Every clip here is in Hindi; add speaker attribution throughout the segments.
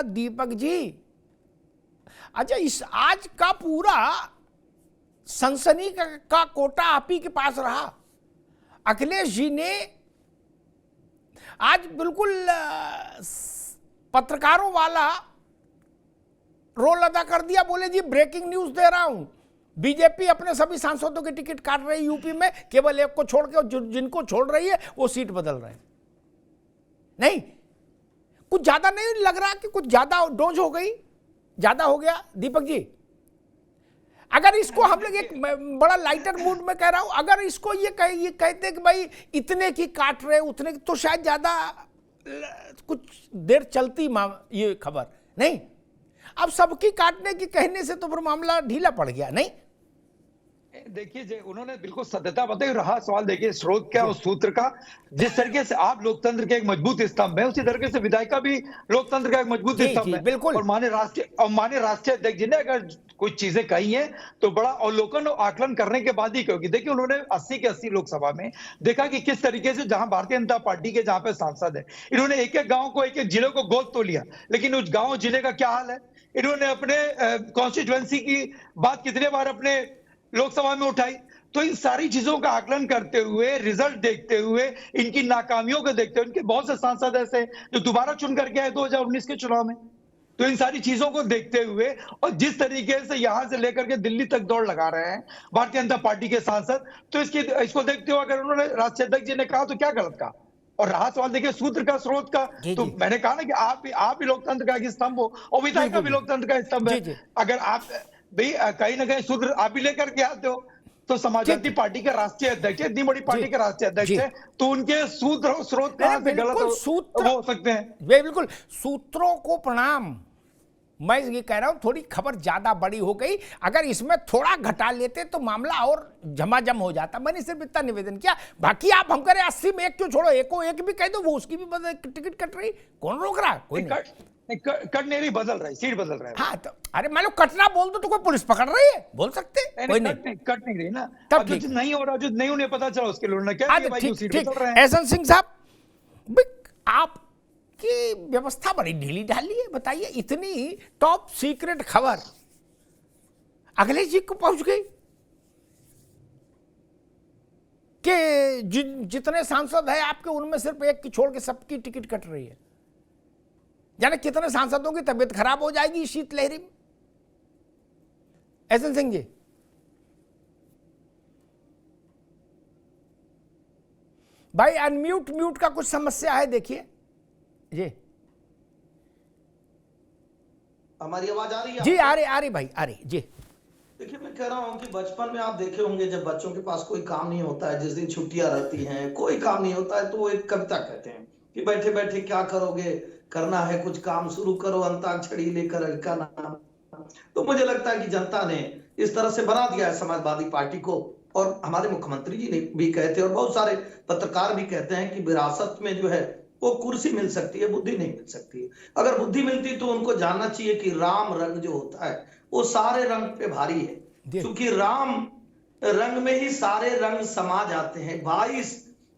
Speaker 1: दीपक जी, अच्छा इस आज का पूरा सनसनी का कोटा आप ही के पास रहा। अखिलेश जी ने आज बिल्कुल पत्रकारों वाला रोल अदा कर दिया, बोले जी ब्रेकिंग न्यूज दे रहा हूं, बीजेपी अपने सभी सांसदों की टिकट काट रही यूपी में, केवल एक को छोड़ के, जिनको छोड़ रही है वो सीट बदल रहे हैं। नहीं, कुछ ज्यादा नहीं लग रहा कि कुछ ज्यादा डोज हो गई, ज्यादा हो गया दीपक जी? अगर इसको हम लोग एक बड़ा लाइटर मूड में कह रहा हूं, अगर इसको ये कहते कि भाई इतने की काट रहे उतने की, तो शायद ज्यादा कुछ देर चलती ये खबर। नहीं, अब सबकी काटने की कहने से तो फिर मामला ढीला पड़ गया। नहीं,
Speaker 2: देखिए उन्होंने बिल्कुल सत्यता बताई। रहा सवाल देखिए स्रोत क्या और सूत्र का, जिस तरीके से आप लोकतंत्र के एक मजबूत स्तंभ है, उसी तरीके से विधायिका भी लोकतंत्र का एक मजबूत स्तंभ है।
Speaker 1: बिल्कुल।
Speaker 2: और माननीय राष्ट्रीय अध्यक्ष जी ने अगर कुछ चीजें कही हैं तो बड़ा अवलोकन और आकलन करने के बाद ही कहोगी। देखिए उन्होंने 80 के 80 लोकसभा में देखा कि किस तरीके से जहां भारतीय जनता पार्टी के जहां पे सांसद है, इन्होंने एक एक गांव को, एक एक जिले को गोद तो लिया, लेकिन उस गांव जिले का क्या हाल है? इन्होंने अपने कॉन्स्टिट्यूएंसी की बात कितने बार अपने लोकसभा में उठाई? तो इन सारी चीजों का आकलन करते हुए, रिजल्ट देखते हुए, इनकी नाकामियों को देखते हुए, इनके बहुत से सांसद ऐसे जो दोबारा चुन करके आए 2019 के चुनाव में, तो इन सारी चीजों को देखते हुए और जिस तरीके से यहां से लेकर के दिल्ली तक दौड़ लगा रहे हैं भारतीय जनता पार्टी के सांसद, तो इसको देखते हुए अगर उन्होंने राष्ट्रीय अध्यक्ष जी ने कहा तो क्या गलत कहा? और रहा सवाल देखिए सूत्र का, स्रोत का, तो मैंने कहा ना कि आप भी लोकतंत्र का एक स्तंभ हो और विधायिका भी लोकतंत्र का स्तंभ है। अगर आप भाई कहीं ना कहीं सूत्र आप भी लेकर के आते हो, तो समाजवादी पार्टी के राष्ट्रीय अध्यक्ष, इतनी बड़ी पार्टी के राष्ट्रीय अध्यक्ष है, तो उनके सूत्र और स्रोत कहां से गलत हो सकते हैं?
Speaker 1: बिल्कुल, सूत्रों को प्रणाम। मैं ये कह रहा हूं थोड़ी खबर ज्यादा बड़ी हो गई, अगर इसमें थोड़ा घटा लेते तो मामला और झमाझम हो जाता। मैंने सिर्फ इतना निवेदन किया, बाकी आप हम करें 80 में एक क्यों छोड़ो, एक भी कह दो, वो उसकी भी टिकट कट रही, कौन रोक रहा? कोई नहीं।
Speaker 2: कट नहीं रही, बदल रही, सीट बदल रहा है।
Speaker 1: हाँ तो अरे मान लो कटना बोल दो तो कोई पुलिस पकड़ रही है, बोल सकते कोई नहीं,
Speaker 2: कट नहीं रही ना। तब जो नहीं हो रहा, जो नहीं उन्हें पता चला उसके लिए क्या भाई जो सीट बदल रहे हैं।
Speaker 1: एहसन सिंह साहब, आपकी व्यवस्था बड़ी ढीली ढाली है, बताइए इतनी टॉप सीक्रेट खबर अखिलेश जी को पहुंच गई कि जितने सांसद है आपके उनमें सिर्फ एक की छोड़ के सबकी टिकट कट रही है। जाने कितने सांसदों की तबीयत खराब हो जाएगी शीतलहरी में। एहसन सिंह जी, भाई अनम्यूट का कुछ समस्या है, देखिए जी।
Speaker 3: हमारी आवाज आ रही है?
Speaker 1: जी आ रही भाई, आ रही जी।
Speaker 3: देखिए मैं कह रहा हूं कि बचपन में आप देखे होंगे जब बच्चों के पास कोई काम नहीं होता है, जिस दिन छुट्टियां रहती हैं, कोई काम नहीं होता है, तो वो एक कविता कहते हैं कि बैठे बैठे क्या करोगे, करना है कुछ काम, शुरू करो अंताक्षरी लेकर का नाम। तो मुझे लगता है कि जनता ने इस तरह से बना दिया है समाजवादी पार्टी को, और हमारे मुख्यमंत्री जी ने भी कहते हैं और बहुत सारे पत्रकार भी कहते हैं कि विरासत में जो है वो कुर्सी मिल सकती है, बुद्धि नहीं मिल सकती। अगर बुद्धि मिलती तो उनको जानना चाहिए कि राम रंग जो होता है वो सारे रंग पे भारी है, क्योंकि राम रंग में ही सारे रंग समा जाते हैं। 22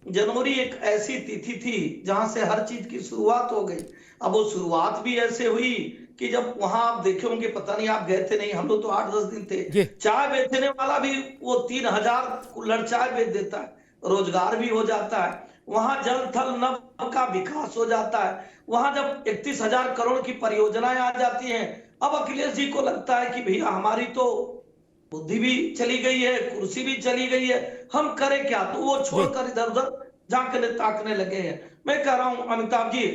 Speaker 3: जनवरी एक ऐसी तिथि थी जहां से हर चीज की शुरुआत हो गई। अब वो शुरुआत भी ऐसे हुई कि जब वहां आप देखे होंगे, पता नहीं आप गए थे नहीं, हम लोग तो 8-10 दिन थे, चाय बेचने वाला भी वो 3000 कुल्हड़ चाय बेच देता है, रोजगार भी हो जाता है, वहां जल थल नभ का विकास हो जाता है, वहां जब 31,000 करोड़ की परियोजनाएं आ जाती हैं। अब अखिलेश जी को लगता है कि भैया हमारी तो बुद्धि भी चली गई है, कुर्सी भी चली गई है, हम करें क्या? तो वो छोड़कर इधर उधर झांकने ताकने लगे हैं। मैं कह रहा हूं अमिताभ जी,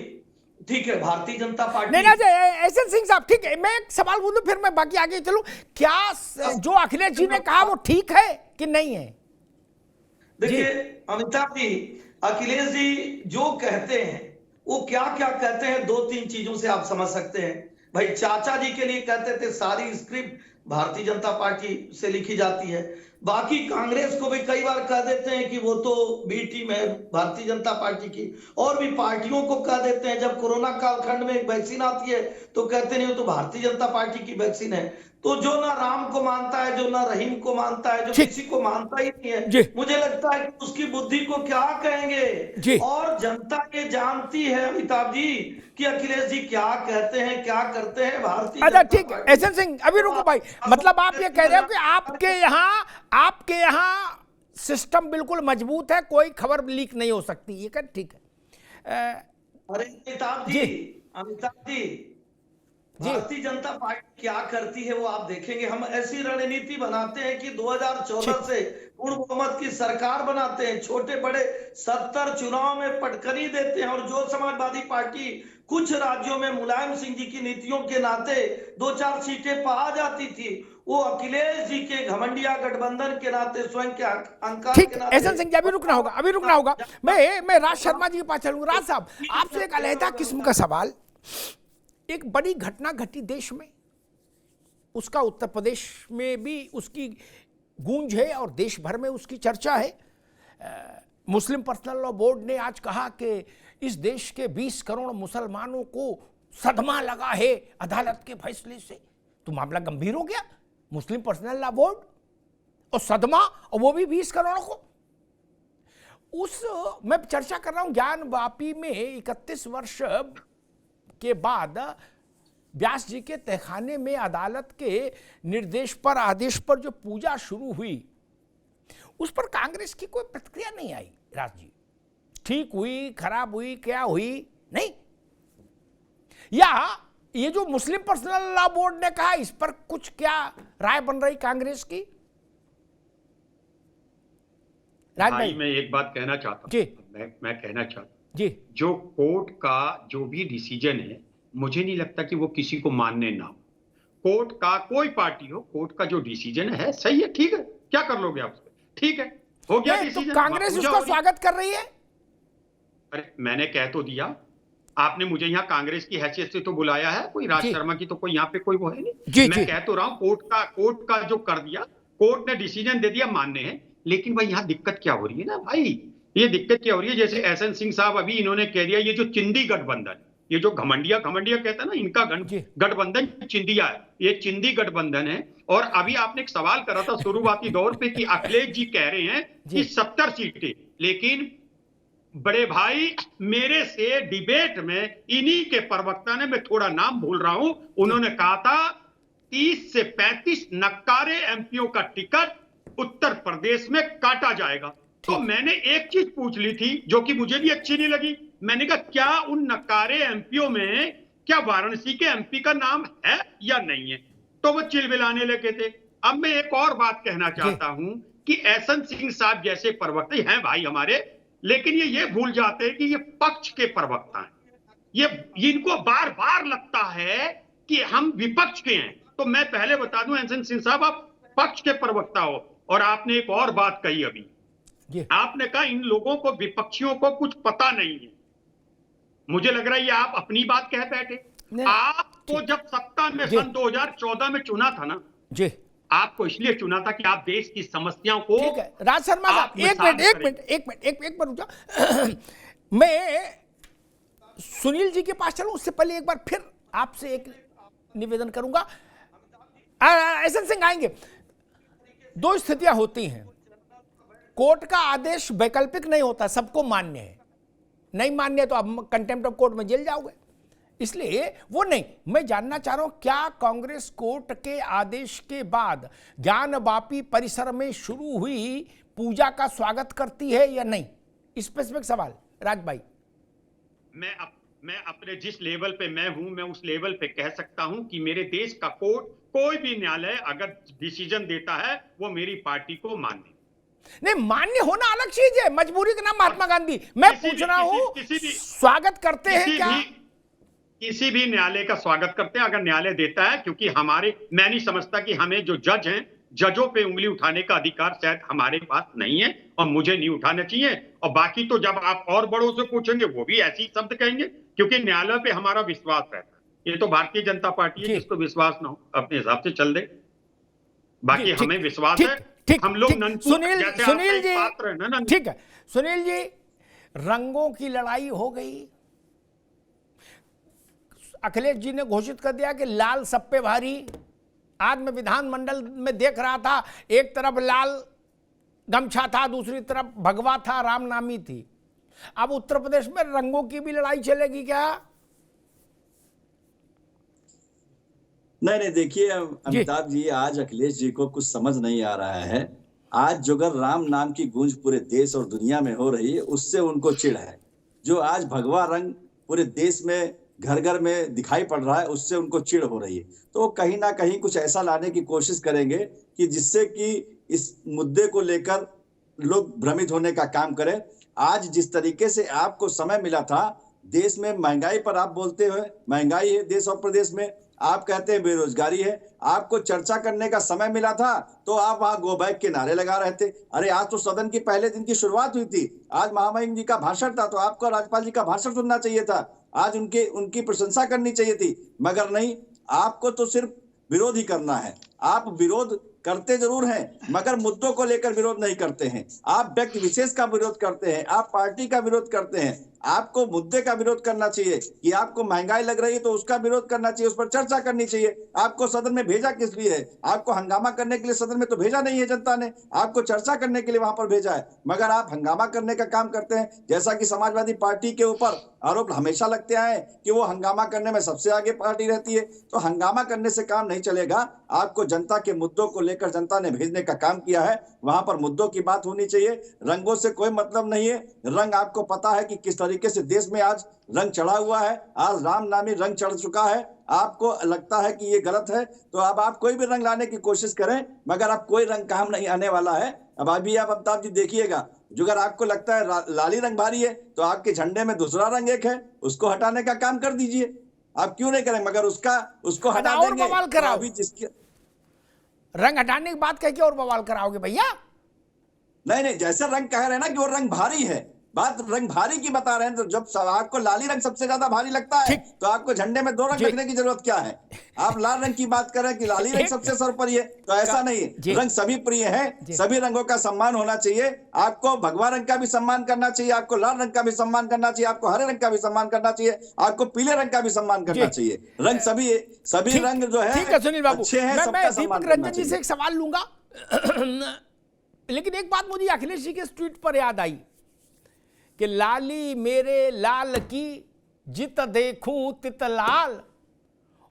Speaker 3: ठीक है भारतीय जनता पार्टी
Speaker 1: नहीं एहसन सिंह साहब, ठीक है, मैं एक सवाल पूछूं फिर मैं बाकी आगे चलूं। क्या जो अखिलेश जी ने कहा वो ठीक है कि नहीं है?
Speaker 3: देखिए अमिताभ जी, अखिलेश जी जो कहते हैं वो क्या क्या कहते हैं, 2-3 चीजों से आप समझ सकते हैं। भाई चाचा जी के लिए कहते थे सारी स्क्रिप्ट भारतीय जनता पार्टी से लिखी जाती है। बाकी कांग्रेस को भी कई बार कह देते हैं कि वो तो बी टीम है भारतीय जनता पार्टी की, और भी पार्टियों को कह देते हैं। जब कोरोना कालखंड में एक वैक्सीन आती है तो कहते नहीं, वो तो भारतीय जनता पार्टी की वैक्सीन है। तो जो ना राम को मानता है, जो ना रहीम को मानता है, जो किसी को मानता ही नहीं है, मुझे लगता है कि उसकी बुद्धि को क्या कहेंगे। और जनता ये जानती है अमिताभ जी कि अखिलेश जी क्या कहते हैं, क्या करते हैं भारतीय।
Speaker 1: अच्छा ठीक है एसएन सिंह, अभी रुको भाई, मतलब आप ये कह रहे हो कि आपके यहाँ सिस्टम बिल्कुल मजबूत है, कोई खबर लीक नहीं हो सकती, ये कर ठीक है।
Speaker 3: अरे अमिताभ जी भारतीय जनता पार्टी क्या करती है वो आप देखेंगे। हम ऐसी रणनीति बनाते हैं कि 2014 से पूर्ण बहुमत की सरकार बनाते हैं, छोटे बड़े 70 चुनाव में पटकनी देते हैं, और जो समाजवादी पार्टी कुछ राज्यों में मुलायम सिंह जी की नीतियों के नाते 2-4 सीटें पा जाती थी, वो अखिलेश जी के घमंडिया गठबंधन के नाते, स्वयं के अहंकार के नाते।
Speaker 1: एसएन सिंह जी अभी रुकना होगा। मैं राज शर्मा जी के पास चलूंगा। राज साहब, आपसे एक अलहदा किस्म का सवाल। एक बड़ी घटना घटी देश में, उसका उत्तर प्रदेश में भी उसकी गूंज है और देश भर में उसकी चर्चा है। मुस्लिम पर्सनल लॉ बोर्ड ने आज कहा कि इस देश के 20 करोड़ मुसलमानों को सदमा लगा है अदालत के फैसले से। तो मामला गंभीर हो गया। मुस्लिम पर्सनल लॉ बोर्ड और सदमा, और वो भी 20 करोड़ को। मैं चर्चा कर रहा हूं ज्ञान वापी में 31 वर्ष के बाद व्यास जी के तहखाने में अदालत के निर्देश पर, आदेश पर जो पूजा शुरू हुई, उस पर कांग्रेस की कोई प्रतिक्रिया नहीं आई। राज जी, ठीक हुई, खराब हुई, क्या हुई, नहीं? या ये जो मुस्लिम पर्सनल लॉ बोर्ड ने कहा, इस पर कुछ क्या राय बन रही कांग्रेस की? राज भाई,
Speaker 4: मैं एक बात कहना चाहता हूं।
Speaker 1: जी,
Speaker 4: मैं कहना चाहता हूं
Speaker 1: जी,
Speaker 4: जो कोर्ट का जो भी डिसीजन है, मुझे नहीं लगता कि वो किसी को मानने ना हो। कोर्ट का कोई पार्टी हो, कोर्ट का जो डिसीजन है सही है, ठीक है, क्या कर लोगे आप? ठीक है, हो गया डिसीजन।
Speaker 1: तो कांग्रेस उसका स्वागत कर रही है।
Speaker 4: अरे मैंने कह तो दिया, आपने मुझे यहाँ कांग्रेस की हैसियत से तो बुलाया है, कोई राज शर्मा की तो कोई यहाँ पे कोई वो है नहीं। मैं कह तो रहा हूँ कोर्ट का जो कर दिया, कोर्ट ने डिसीजन दे दिया, मानने हैं। लेकिन भाई यहाँ दिक्कत क्या हो रही है ना भाई, ये दिक्कत क्या हो रही है, जैसे एसएन सिंह साहब अभी इन्होंने कह दिया, ये जो चिंदी गठबंधन, ये जो घमंडिया कहते हैं ना, इनका गठबंधन चिंदिया है, ये चिंदी गठबंधन है। और अभी आपने एक सवाल करा था शुरुआती दौर पे कि अखिलेश जी कह रहे हैं कि 70 सीटें, लेकिन बड़े भाई मेरे से डिबेट में इन्हीं के प्रवक्ता ने, मैं थोड़ा नाम भूल रहा हूं, उन्होंने कहा था 30 से 35 नक्कारे एमपीओ का टिकट उत्तर प्रदेश में काटा जाएगा। तो मैंने एक चीज पूछ ली थी जो कि मुझे भी अच्छी नहीं लगी। मैंने कहा क्या उन नकारे एमपीओ में क्या वाराणसी के एमपी का नाम है या नहीं है? तो वो चिलबिलाने लगे थे। अब मैं एक और बात कहना चाहता हूं कि एसएन सिंह साहब जैसे प्रवक्ता हैं भाई हमारे, लेकिन ये भूल जाते हैं कि ये पक्ष के प्रवक्ता हैं। ये इनको बार बार लगता है कि हम विपक्ष के हैं। तो मैं पहले बता दूं एसएन सिंह साहब, आप पक्ष के प्रवक्ता हो। और आपने एक और बात कही अभी, आपने कहा इन लोगों को, विपक्षियों को कुछ पता नहीं है। मुझे लग रहा है ये आप अपनी बात कह बैठे। आपको जब सत्ता में सन 2014 में चुना था ना जी, आपको इसलिए चुना था कि आप देश की समस्याओं को।
Speaker 1: ठीक है राज शर्मा साहब, एक मिनट रुक जाओ। मैं सुनील जी के पास चलूं, उससे पहले एक बार फिर आपसे एक निवेदन करूंगा। एसएन सिंह आएंगे। दो स्थितियां होती हैं, कोर्ट का आदेश वैकल्पिक नहीं होता, सबको मान्य है। नहीं मान्य तो आप कंटेम्प्ट ऑफ कोर्ट में जेल जाओगे, इसलिए वो नहीं। मैं जानना चाह रहा हूं क्या कांग्रेस कोर्ट के आदेश के बाद ज्ञान वापी परिसर में शुरू हुई पूजा का स्वागत करती है या नहीं? स्पेसिफिक सवाल राज भाई।
Speaker 4: मैं अपने जिस लेवल पे मैं हूं, मैं उस लेवल पे कह सकता हूं कि मेरे देश का कोर्ट, कोई भी न्यायालय अगर डिसीजन देता है वो मेरी पार्टी को मान्य।
Speaker 1: नहीं, मान्य होना अलग चीज है, मजबूरी का नाम महात्मा गांधी। मैं पूछ रहा हूं स्वागत करते हैं क्या?
Speaker 4: किसी भी न्यायालय का स्वागत करते हैं अगर न्यायालय देता है, क्योंकि मैं नहीं समझता कि हमें जो जज हैं, जजों पे उंगली उठाने का अधिकार शायद हमारे पास नहीं है और मुझे नहीं उठाना चाहिए। और बाकी तो जब आप और बड़ों से पूछेंगे वो भी ऐसी शब्द कहेंगे, क्योंकि न्यायालय पे हमारा विश्वास रहता है। ये तो भारतीय जनता पार्टी है, जिसको विश्वास ना हो अपने हिसाब से चल दे। बाकी हमें विश्वास है हम लोग ननपुर
Speaker 1: सुनील
Speaker 4: जैसे
Speaker 1: सुनील
Speaker 4: आपका एक
Speaker 1: जी
Speaker 4: पात्र है ना
Speaker 1: ठीक है सुनील जी, रंगों की लड़ाई हो गई। अखिलेश जी ने घोषित कर दिया कि लाल सब पे भारी। आज मैं विधानमंडल में देख रहा था, एक तरफ लाल गमछा था, दूसरी तरफ भगवा था, रामनामी थी। अब उत्तर प्रदेश में रंगों की भी लड़ाई चलेगी क्या?
Speaker 5: नहीं, देखिए अमिताभ जी, आज अखिलेश जी को कुछ समझ नहीं आ रहा है। आज जो अगर राम नाम की गूंज पूरे देश और दुनिया में हो रही है, उससे उनको चिढ़ है। जो आज भगवा रंग पूरे देश में घर घर में दिखाई पड़ रहा है, उससे उनको चिढ़ हो रही है। तो कहीं ना कहीं कुछ ऐसा लाने की कोशिश करेंगे कि जिससे कि इस मुद्दे को लेकर लोग भ्रमित होने का काम करें। आज जिस तरीके से आपको समय मिला था, देश में महंगाई पर आप बोलते हुए, महंगाई है देश और प्रदेश में, आप कहते हैं बेरोजगारी है, आपको चर्चा करने का समय मिला था तो आप वहां गो बैक के नारे लगा रहे थे। अरे आज तो सदन के पहले दिन की शुरुआत हुई थी, आज महामहिम जी का भाषण था, तो आपको राज्यपाल जी का भाषण सुनना चाहिए था, आज उनकी प्रशंसा करनी चाहिए थी। मगर नहीं, आपको तो सिर्फ विरोध ही करना है। आप विरोध करते जरूर हैं, मगर मुद्दों को लेकर विरोध नहीं करते हैं। आप व्यक्ति विशेष का विरोध करते हैं, आप पार्टी का विरोध करते हैं। आपको मुद्दे का विरोध करना चाहिए कि आपको महंगाई लग रही है तो उसका विरोध करना चाहिए, उस पर चर्चा करनी चाहिए। आपको सदन में भेजा किस लिए है? आपको हंगामा करने के लिए सदन में तो भेजा नहीं है जनता ने, आपको चर्चा करने के लिए वहां पर भेजा है। मगर आप हंगामा करने का काम करते हैं, जैसा कि समाजवादी पार्टी के ऊपर आरोप हमेशा लगते आए कि वो हंगामा करने में सबसे आगे पार्टी रहती है। तो हंगामा करने से काम नहीं चलेगा। आपको जनता के मुद्दों को लेकर जनता ने भेजने का काम किया है, वहां पर मुद्दों की बात होनी चाहिए। रंगों से कोई मतलब नहीं है। रंग आपको पता है कि किस तरीके से देश में आज रंग चढ़ा हुआ है। आज राम नामी रंग चढ़ चुका है। आपको लगता है कि ये गलत है, तो अब आप कोई भी रंग लाने की कोशिश करें, मगर अब कोई रंग काम नहीं आने वाला है। अब अभी आप अमिताभ जी देखिएगा, जो अगर आपको लगता है लाली रंग भारी है, तो आपके झंडे में दूसरा रंग एक है, उसको हटाने का काम कर दीजिए। आप क्यों नहीं करें? मगर उसको हटा देंगे तो अभी जिसके
Speaker 1: रंग हटाने की बात कह के और बवाल कराओगे भैया?
Speaker 5: नहीं, जैसे रंग कह रहे हैं ना कि वो रंग भारी है, बात रंग भारी की बता रहे हैं। तो जब आपको लाली रंग सबसे ज्यादा भारी लगता है, तो आपको झंडे में दो रंग रखने की जरूरत क्या है? आप लाल रंग की बात कर रहे हैं कि लाली रंग सबसे सर्वोपरि है, तो ऐसा नहीं है। रंग सभी प्रिय है, सभी रंगों का सम्मान होना चाहिए। आपको भगवा रंग का भी सम्मान करना चाहिए, आपको लाल रंग का भी सम्मान करना चाहिए, आपको हरे रंग का भी सम्मान करना चाहिए, आपको पीले रंग का भी सम्मान करना चाहिए। रंग सभी रंग जो है,
Speaker 1: ठीक है सुनील बाबू,
Speaker 5: अच्छे हैं, सबका
Speaker 1: मैं
Speaker 5: सम्मान
Speaker 1: दीपक रंजन जी से एक सवाल लूंगा। लेकिन एक बात मुझे अखिलेश जी के ट्वीट पर याद आई कि लाली मेरे लाल की जित देखूं तित लाल,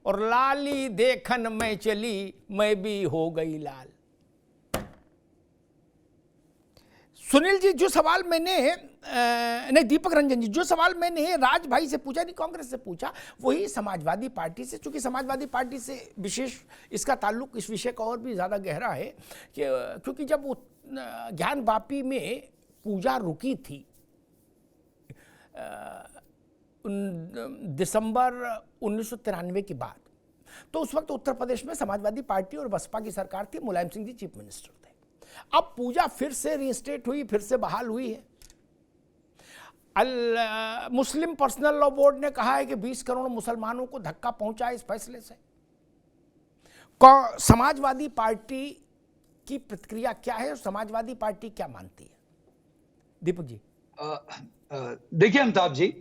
Speaker 1: और लाली देखन में चली मैं भी हो गई लाल। सुनील जी, जो सवाल मैंने नहीं दीपक रंजन जी, जो सवाल मैंने राज भाई से पूछा, नहीं कांग्रेस से पूछा, वही समाजवादी पार्टी से, चूंकि समाजवादी पार्टी से विशेष इसका ताल्लुक इस विषय का और भी ज़्यादा गहरा है कि क्योंकि जब ज्ञान वापी में पूजा रुकी थी दिसंबर 1993 के बाद, तो उस वक्त उत्तर प्रदेश में समाजवादी पार्टी और बसपा की सरकार थी, मुलायम सिंह जी चीफ मिनिस्टर थे। अब पूजा फिर से रीस्टेट हुई, फिर से बहाल हुई है। मुस्लिम पर्सनल लॉ बोर्ड ने कहा है कि 20 करोड़ मुसलमानों को धक्का पहुंचा है इस फैसले से। समाजवादी पार्टी की प्रतिक्रिया क्या है और समाजवादी पार्टी क्या मानती है? दीपक जी।
Speaker 2: देखिए अमिताभ जी,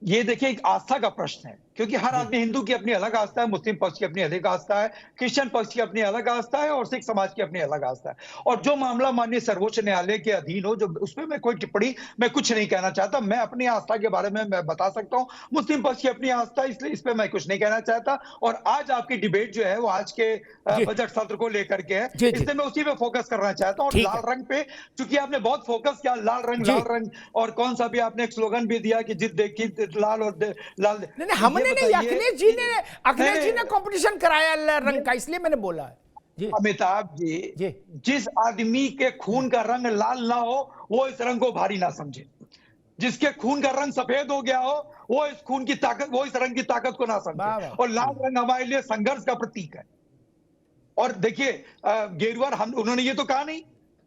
Speaker 2: ये देखिए एक आस्था का प्रश्न है, क्योंकि हर आदमी, हिंदू की अपनी अलग आस्था है, मुस्लिम पक्ष की अपनी अलग आस्था है, क्रिश्चियन पक्ष की अपनी अलग आस्था है और सिख समाज की अपनी अलग आस्था है। और जो मामला माननीय सर्वोच्च न्यायालय के अधीन हो, जो उसमें मैं कोई टिप्पणी मैं कुछ नहीं कहना चाहता। मैं अपनी आस्था के बारे में मैं बता सकता हूं, मुस्लिम पक्ष की अपनी आस्था, इसलिए इस पर मैं कुछ नहीं कहना चाहता। और आज आपकी डिबेट जो है वो आज के बजट सत्र को लेकर के है, इसलिए मैं उसी पे फोकस करना चाहता हूँ। और लाल रंग पे चूंकि आपने बहुत फोकस किया, लाल रंग, और कौन सा भी आपने एक स्लोगन भी दिया कि जिद देखी लाल और लाल।
Speaker 1: हमने नहीं, अखिलेश जी ने कंपटीशन कराया रंग का, इसलिए मैंने बोला है जी।
Speaker 2: अमिताभ जी, जिस आदमी के खून का रंग लाल ना हो वो इस रंग को भारी ना समझे, जिसके खून का रंग सफेद हो गया हो वो इस खून की ताकत, वो इस रंग की ताकत को ना समझे। और लाल रंग हमारे लिए संघर्ष का प्रतीक है। और देखिए गेरुआ, उन्होंने ये तो कहा नहीं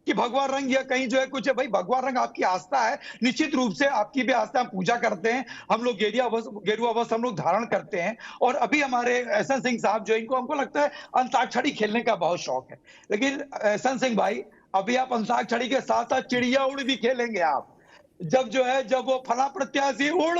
Speaker 2: कि भगवा रंग या कहीं जो है कुछ है। भाई भगवा रंग आपकी आस्था है, निश्चित रूप से आपकी भी आस्था, हम पूजा करते हैं, हम लोग गेरुआ वस्त्र हम लोग धारण करते हैं। और अभी हमारे एहसन सिंह साहब जो इनको हमको लगता है अंताक्षरी खेलने का बहुत शौक है, लेकिन एहसन सिंह भाई अभी आप अंताक्षरी के साथ साथ चिड़िया उड़ भी खेलेंगे आप। जब वो फला प्रत्याशी उड़,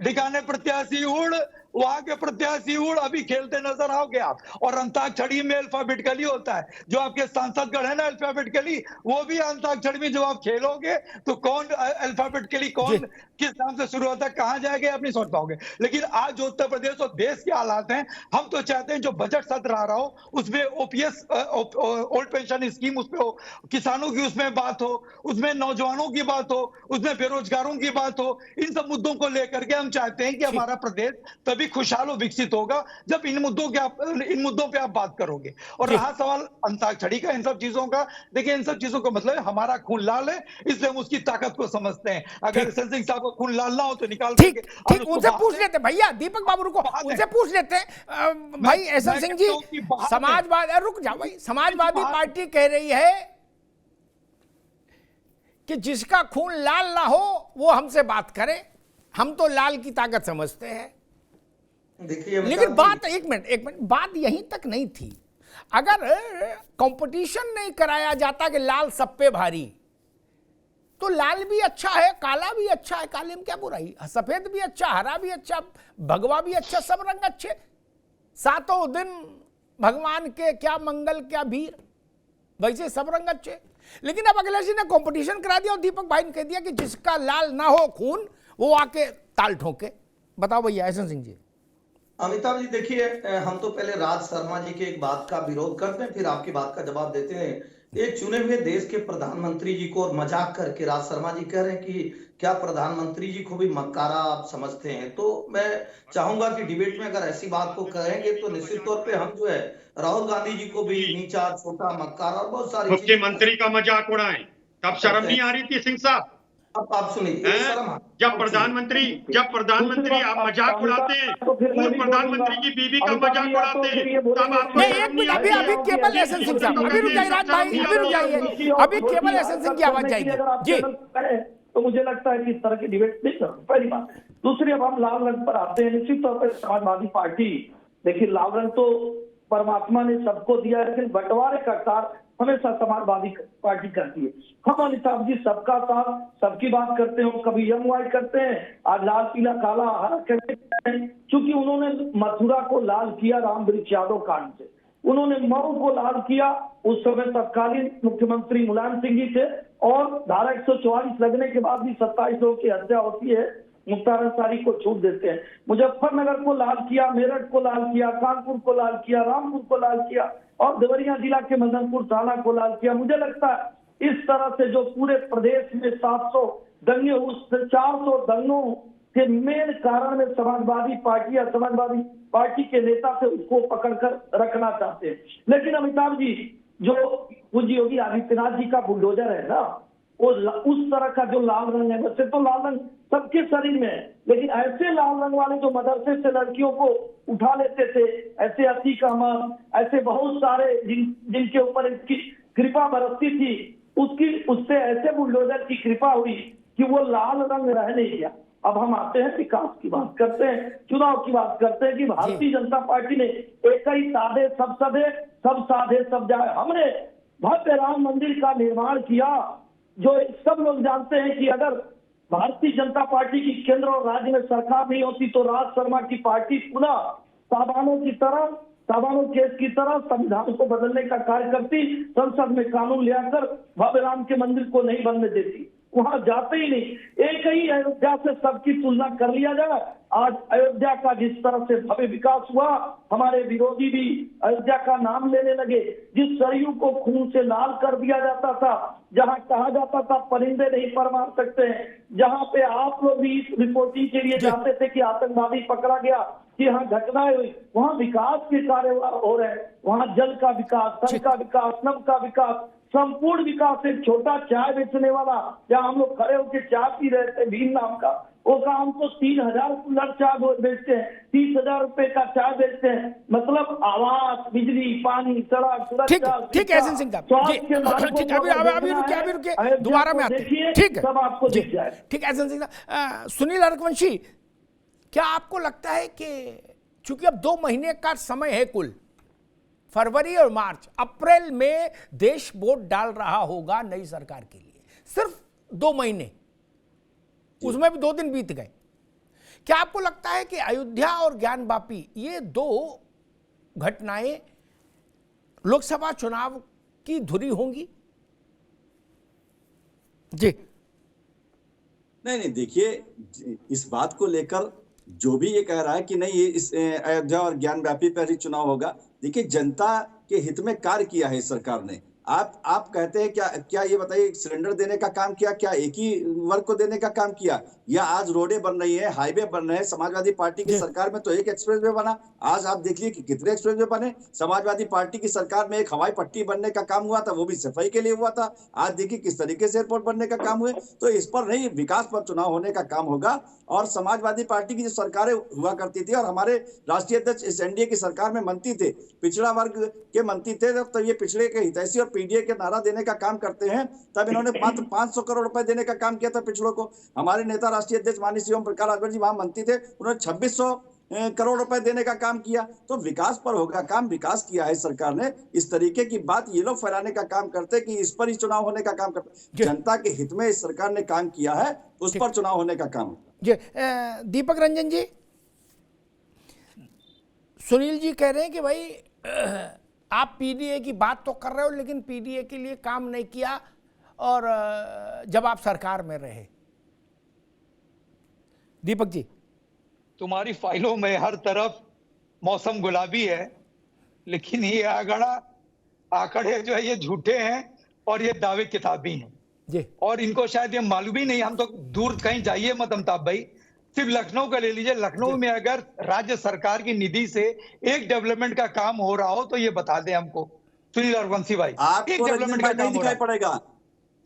Speaker 2: ठिकाने प्रत्याशी उड़, वहां के प्रत्याशी उड़, अभी खेलते नजर आओगे आप। और अंताक्षरी में अल्फाबेटिकली होता है, जो आपके सांसदगढ़ है ना अल्फाबेटिकली, वो भी अंताक्षरी में जब आप खेलोगे तो कौन अल्फाबेटिकली कौन किस नाम से शुरू होता है कहां जाएगा आप नहीं सोच पाओगे। लेकिन आज जो उत्तर प्रदेश और देश के हालात हैं, हम तो चाहते हैं जो बजट सत्र आ रहा हो उसमें ओपीएस ओल्ड पेंशन स्कीम, उसमें किसानों की उसमें बात हो, उसमें नौजवानों की बात हो, उसमें बेरोजगारों की बात हो। इन सब मुद्दों को लेकर के हम चाहते हैं कि हमारा प्रदेश तभी खुशहाल और विकसित होगा जब इन मुद्दों पे आप बात करोगे। और रहा सवाल अंताक्षरी का, इन सब चीजों का, देखिए इन सब चीजों का मतलब है हमारा खून लाल है, इसलिए हम उसकी ताकत को समझते हैं। अगर सिंह साहब को खून लाल ना हो तो निकाल
Speaker 1: ठीक ठीक, उनसे पूछ लेते भैया, दीपक बाबू रुको, उनसे पूछ लेते हैं भाई एहसन सिंह जी। समाजवादी, रुक जाओ भाई, समाजवादी पार्टी कह रही है कि जिसका खून लाल ना हो वो हमसे बात करे, हम तो लाल की ताकत समझते हैं।
Speaker 3: देखिए
Speaker 1: लेकिन बात एक मिनट बात यहीं तक नहीं थी। अगर कंपटीशन नहीं कराया जाता कि लाल सब पे भारी, तो लाल भी अच्छा है, काला भी अच्छा है, काले में क्या बुराई, सफेद भी अच्छा, हरा भी अच्छा, भगवा भी अच्छा, सब रंग अच्छे, सातों दिन भगवान के क्या मंगल क्या भीर, वैसे सब रंग अच्छे। लेकिन अब अखिलेश जी ने कंपटीशन करा दिया और दीपक भाई ने कह दिया कि जिसका लाल ना हो खून वो आके ताल ठोके। बताओ भैया एहसन सिंह जी।
Speaker 3: अमिताभ जी देखिए, हम तो पहले राज शर्मा जी के एक बात का विरोध करते हैं, फिर आपकी बात का जवाब देते हैं। एक चुने हुए देश के प्रधानमंत्री जी को और मजाक करके राज शर्मा जी कह रहे हैं कि क्या प्रधानमंत्री जी को भी मक्कारा आप समझते हैं। तो मैं चाहूंगा कि डिबेट में अगर ऐसी बात को कहेंगे तो निश्चित तौर पे हम जो है राहुल गांधी जी को भी नीचा, छोटा, मक्कारा और बहुत सारी
Speaker 4: मुख्यमंत्री का मजाक उड़ाएं, तब शर्म नहीं आ रही थी सिंह साहब?
Speaker 3: अब आप सुनिए,
Speaker 4: जब प्रधानमंत्री आप मजाक उड़ाते हैं, पूर्व प्रधानमंत्री की बीवी का मजाक उड़ाते हैं, तब आपको
Speaker 1: एक मिनट, अभी केवल एहसन सिंह साहब, अभी रुक जाइए राज भाई, अभी रुक जाइए, अभी केवल एहसन सिंह की आवाज जाएगी जी।
Speaker 6: तो मुझे लगता है कि इस तरह की डिबेट नहीं करो, पहली बात। दूसरी, अब हम लाल रंग पर आते हैं। निश्चित तौर पर समाजवादी पार्टी, देखिए लाल रंग तो परमात्मा ने सबको दिया, लेकिन बंटवारे का कार्य हमेशा समाजवादी पार्टी करती है। हम अमिताभ जी सबका साथ, सबकी बात करते हैं, कभी यंग वाइट करते हैं, आज लाल पीला काला हरा करते हैं। क्योंकि उन्होंने मथुरा को लाल किया राम वृक्ष यादव कांड से, उन्होंने मऊ को लाल किया, उस समय तत्कालीन मुख्यमंत्री मुलायम सिंह जी थे, और धारा 144 लगने के बाद भी 27 लोगों की हत्या होती है, मुख्तार अंसारी को छूट देते हैं। मुजफ्फरनगर को लाल किया, मेरठ को लाल किया, कानपुर को लाल किया, रामपुर को लाल किया, और देवरिया जिला के मदनपुर थाना को लाल किया। मुझे लगता है इस तरह से जो पूरे प्रदेश में 700 दंगे, उस 400 दंगों के मेन कारण में समाजवादी पार्टी या समाजवादी पार्टी के नेता से उसको पकड़कर रखना चाहते हैं। लेकिन अमिताभ जी, जो पूज्य योगी आदित्यनाथ जी का बुलडोजर है ना, वो उस तरह का जो लाल रंग है, वैसे तो लाल रंग सबके शरीर में है, लेकिन ऐसे लाल रंग वाले जो मदरसे से लड़कियों को उठा लेते थे, ऐसे अतीक अहमद, ऐसे बहुत सारे जिनके ऊपर इसकी कृपा बरसती थी, उससे ऐसे बुलडोजर की कृपा हुई कि वो लाल रंग रह नहीं गया। अब हम आते हैं विकास की बात करते हैं, चुनाव की बात करते हैं कि भारतीय जनता पार्टी ने एक ही साधे सब सधे, सब साधे सब जाए। हमने भव्य राम मंदिर का निर्माण किया, जो सब लोग जानते हैं कि अगर भारतीय जनता पार्टी की केंद्र और राज्य में सरकार नहीं होती तो राज शर्मा की पार्टी पुनः साबानो केस की तरह संविधान को बदलने का कार्य करती, संसद में कानून ले आकर भव्य राम के मंदिर को नहीं बनने देती, वहां जाते ही नहीं। एक ही अयोध्या से सबकी तुलना कर लिया जाए, आज अयोध्या का जिस तरह से भव्य विकास हुआ, हमारे विरोधी भी अयोध्या का नाम लेने लगे। जिस सरयू को खून से लाल कर दिया जाता था, जहां कहा जाता था परिंदे नहीं पर मार सकते हैं, जहां पे आप लोग भी रिपोर्टिंग के लिए जाते थे कि आतंकवादी पकड़ा गया, कि यहाँ घटनाएं हुई, वहाँ विकास के कार्य हो रहे हैं। वहाँ जल का विकास, सड़क का विकास, नव का विकास, संपूर्ण विकास। एक छोटा चाय बेचने वाला, जहाँ हम लोग खड़े होकर चाय पी रहे थे भीम नाम का, वो कहा हम तो 3,000 कूलर चाय बेचते हैं, 30,000 रुपए का चाय बेचते हैं। मतलब आवास, बिजली, पानी, सड़क, सुरक्षा,
Speaker 1: ठीक है एहसन सिंह साहब जी, ठीक है, अभी रुके दोबारा में आते हैं, ठीक है,
Speaker 6: सब आपको दिख जाए।
Speaker 1: ठीक है एहसन सिंह साहब। सुनील अर्कवंशी, क्या आपको लगता है कि चूंकि अब 2 महीने का समय है कुल, फरवरी और मार्च, अप्रैल में देश वोट डाल रहा होगा नई सरकार के लिए, सिर्फ 2 महीने, उसमें भी 2 दिन बीत गए, क्या आपको लगता है कि अयोध्या और ज्ञानवापी ये 2 घटनाएं लोकसभा चुनाव की धुरी होंगी? जी
Speaker 5: नहीं, देखिए इस बात को लेकर जो भी ये कह रहा है कि नहीं ये इस अयोध्या और ज्ञानवापी पर ही चुनाव होगा, देखिए जनता के हित में कार्य किया है इस सरकार ने। आप कहते हैं क्या ये बताइए, सिलेंडर देने का काम किया, क्या एक ही वर्ग को देने का काम किया, या आज रोडें बन रही है, हाईवे बन रहे हैं। समाजवादी पार्टी की सरकार में तो एक एक्सप्रेसवे बना, आज आप देखिए कि कितने एक्सप्रेसवे बने। समाजवादी पार्टी की सरकार में एक हवाई पट्टी बनने का काम हुआ था, वो भी सफाई के लिए हुआ था। आज देखिए किस तरीके से एयरपोर्ट बनने का काम हुए। तो इस पर नहीं, विकास पर चुनाव होने का काम होगा। और समाजवादी पार्टी की जो सरकारें हुआ करती थी और हमारे राष्ट्रीय अध्यक्ष इस एनडीए की सरकार में मंत्री थे, पिछड़ा वर्ग के मंत्री थे, तो ये पिछड़े के हितैषी और पीडीए के नारा देने का काम करते हैं। तब इन्होंने मात्र 500 करोड़ रुपए देने का काम किया था पिछड़ों को। हमारे नेता राष्ट्रीय अध्यक्ष माननीय श्री ओम प्रकाश राजभर जी वहां मंत्री थे, उन्होंने 2600 करोड़ रुपए देने का काम किया। तो विकास पर होगा काम, विकास किया है सरकार ने। इस तरीके की बात ये लोग फैलाने का काम करते कि इस पर ही चुनाव होने का काम करते। जनता के हित में इस सरकार ने काम किया है, उस पर चुनाव होने का काम।
Speaker 1: जी दीपक रंजन जी, सुनील जी कह रहे हैं कि भाई आप पीडीए की बात तो कर रहे हो लेकिन पीडीए के लिए काम नहीं किया और जब आप सरकार में रहे। दीपक जी,
Speaker 2: तुम्हारी फाइलों में हर तरफ मौसम गुलाबी है, लेकिन ये आंकड़े जो है ये झूठे हैं और ये दावे किताबी हैं
Speaker 1: जी।
Speaker 2: और इनको शायद ये मालूम ही नहीं। हम तो दूर कहीं जाइए मत अमिताभ भाई, सिर्फ लखनऊ का ले लीजिए। लखनऊ में अगर राज्य सरकार की निधि से एक डेवलपमेंट का काम हो रहा हो तो ये बता दें हमको सुनील अरवंशी भाई।
Speaker 5: आपको डेवलपमेंट का नहीं दिखाई पड़ेगा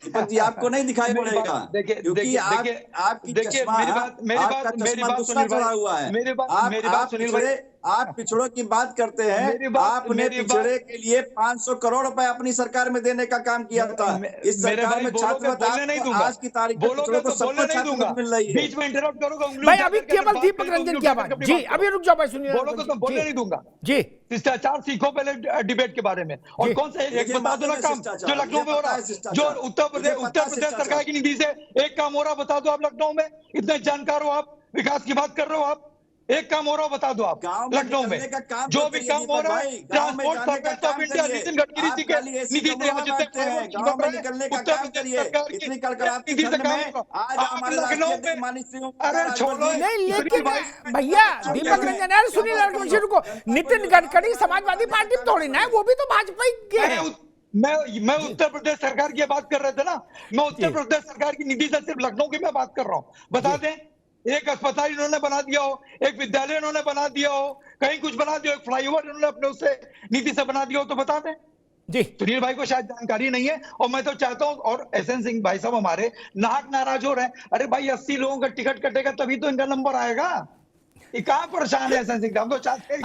Speaker 5: दीपक जी, आपको नहीं दिखाई पड़ेगा।
Speaker 2: देखिए मेरी बात सुनील भाई,
Speaker 5: आप पिछड़ों की बात करते हैं। आपने पिछड़े के लिए 500 करोड़ रुपए अपनी सरकार में देने का काम किया था। इस सरकार में छात्रवृत्ति आज की तारीख में पिछड़ों को सबको छात्रवृत्ति मिल रही है।
Speaker 2: बीच में इंटरप्ट करूंगा
Speaker 1: भाई, अभी केवल दीपक रंजन की आवाज जी। अभी रुक जाओ भाई, सुनिए,
Speaker 2: बोलोगे तो बोलने नहीं दूंगा
Speaker 1: जी।
Speaker 2: शिष्टाचार सीखो पहले डिबेट के बारे में। और कौन सा एक बता दो ना काम जो लखनऊ में हो रहा है, जो उत्तर प्रदेश सरकार की निधि से एक काम हो रहा बता दो आप। लखनऊ में इतने जानकार हो आप, विकास की बात कर रहे हो आप, एक काम हो रहा बता दो आप। लखनऊ में जो भी काम हो रहा है, transport service of India Nitin Gadkari ji के निधि से यहाँ जितने
Speaker 5: गांव में निकलने का काम करिए। इतनी कड़कड़ाती ठंड में आज हमारे राष्ट्रीय माननीय
Speaker 2: अरे छोड़ो
Speaker 1: नहीं, लेकिन भैया दीपक रंजन यार, सुनील अर्कवंशी को, नितिन गडकरी समाजवादी पार्टी थोड़ी ना है, वो भी तो भाजपा के हैं।
Speaker 2: मैं उत्तर प्रदेश सरकार की बात कर रहे थे ना, मैं उत्तर प्रदेश सरकार की निधि से सिर्फ लखनऊ की मैं बात कर रहा हूँ। बता दें, एक अस्पताल इन्होंने बना दिया हो, एक विद्यालय इन्होंने बना दिया हो, कहीं कुछ बना दिया हो, एक फ्लाईओवर इन्होंने अपने उससे निधि से बना दिया हो, तो बता दें
Speaker 1: जी।
Speaker 2: सुनील भाई को शायद जानकारी नहीं है और मैं तो चाहता हूं। और एहसन सिंह भाई साहब हमारे नाहक नाराज हो रहे हैं। अरे भाई 80 लोगों का टिकट कटेगा तभी तो इनका नंबर आएगा। ये कहाँ परेशान है एहसन सिंह? हम तो चाहते हैं